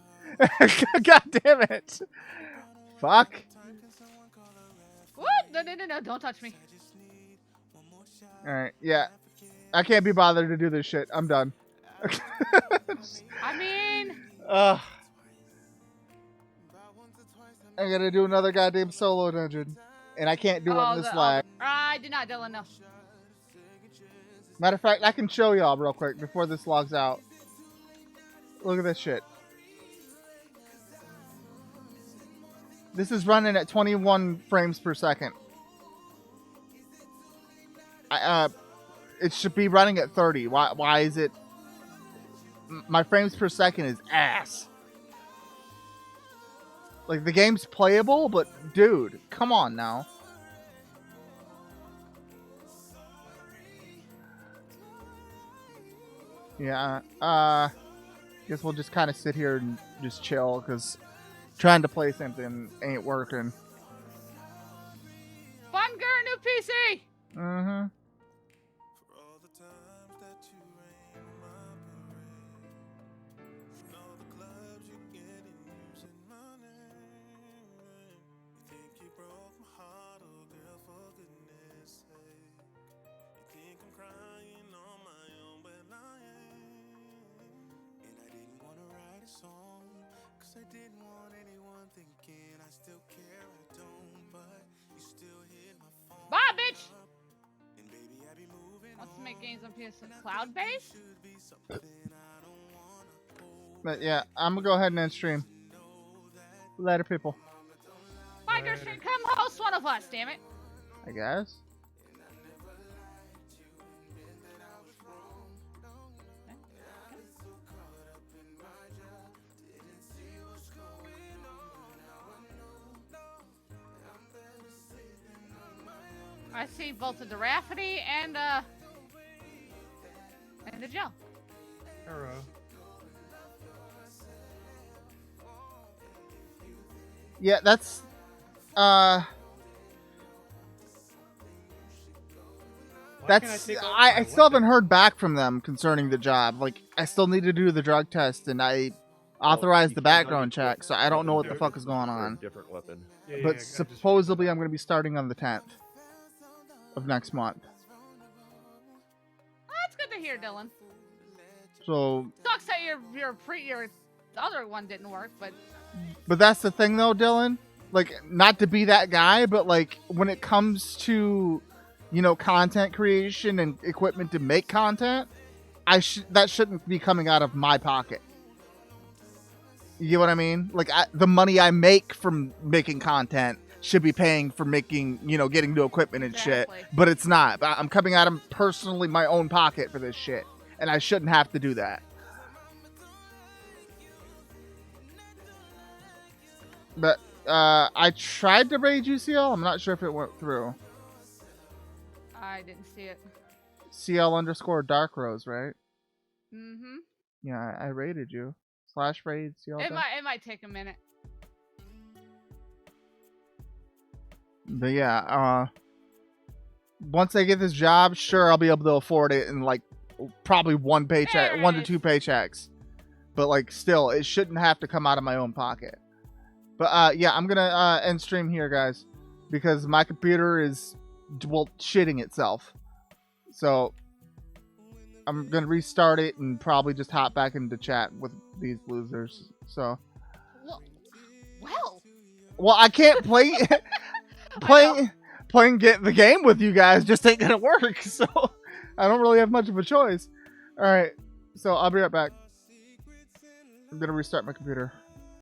God damn it. Fuck. What? No, don't touch me. Alright, yeah. I can't be bothered to do this shit. I'm done. I mean... I gotta do another goddamn solo dungeon. And I can't do it in this lag. I did not, Dylan, no. Matter of fact, I can show y'all real quick before this logs out. Look at this shit. This is running at 21 frames per second. It should be running at 30. Why is it... My frames per second is ass. Like, the game's playable, but dude, come on now. Yeah, guess we'll just kind of sit here and just chill, because trying to play something ain't working. Fun girl, new PC! Mm-hmm. I didn't want anyone thinking I still care, I don't. Bye, bitch! Wants to make games on PS cloud-based? But yeah, I'm gonna go ahead and end stream. Later, people. Bye, Gershon. Come host one of us, damn it. I guess. I see both the Rafferty and the Joe. Hello. Yeah, that's that's I still haven't heard back from them concerning the job. Like, I still need to do the drug test, and I authorized the background check, so I don't know what the fuck is going on. Different weapon. But supposedly I'm going to be starting on the 10th of next month. That's good to hear, Dylan. So Sucks that your other one didn't work, but that's the thing though, Dylan. Like, not to be that guy, but like when it comes to, you know, content creation and equipment to make content, that shouldn't be coming out of my pocket. You get what I mean? Like, the money I make from making content should be paying for making, you know, getting new equipment and shit. But it's not. I'm coming out of personally my own pocket for this shit. And I shouldn't have to do that. But I tried to raid UCL. I'm not sure if it went through. I didn't see it. CL_Dark Rose, right? Mm-hmm. Yeah, I raided you. /raid CL. It might take a minute. But yeah, once I get this job, sure, I'll be able to afford it in like probably one paycheck, 1 to 2 paychecks. But like, still, it shouldn't have to come out of my own pocket. But yeah, I'm gonna end stream here, guys, because my computer is, well, shitting itself. So I'm gonna restart it and probably just hop back into chat with these losers. So. Well, I can't play. Playing get the game with you guys just ain't gonna work, so I don't really have much of a choice. All right, so I'll be right back. I'm gonna restart my computer.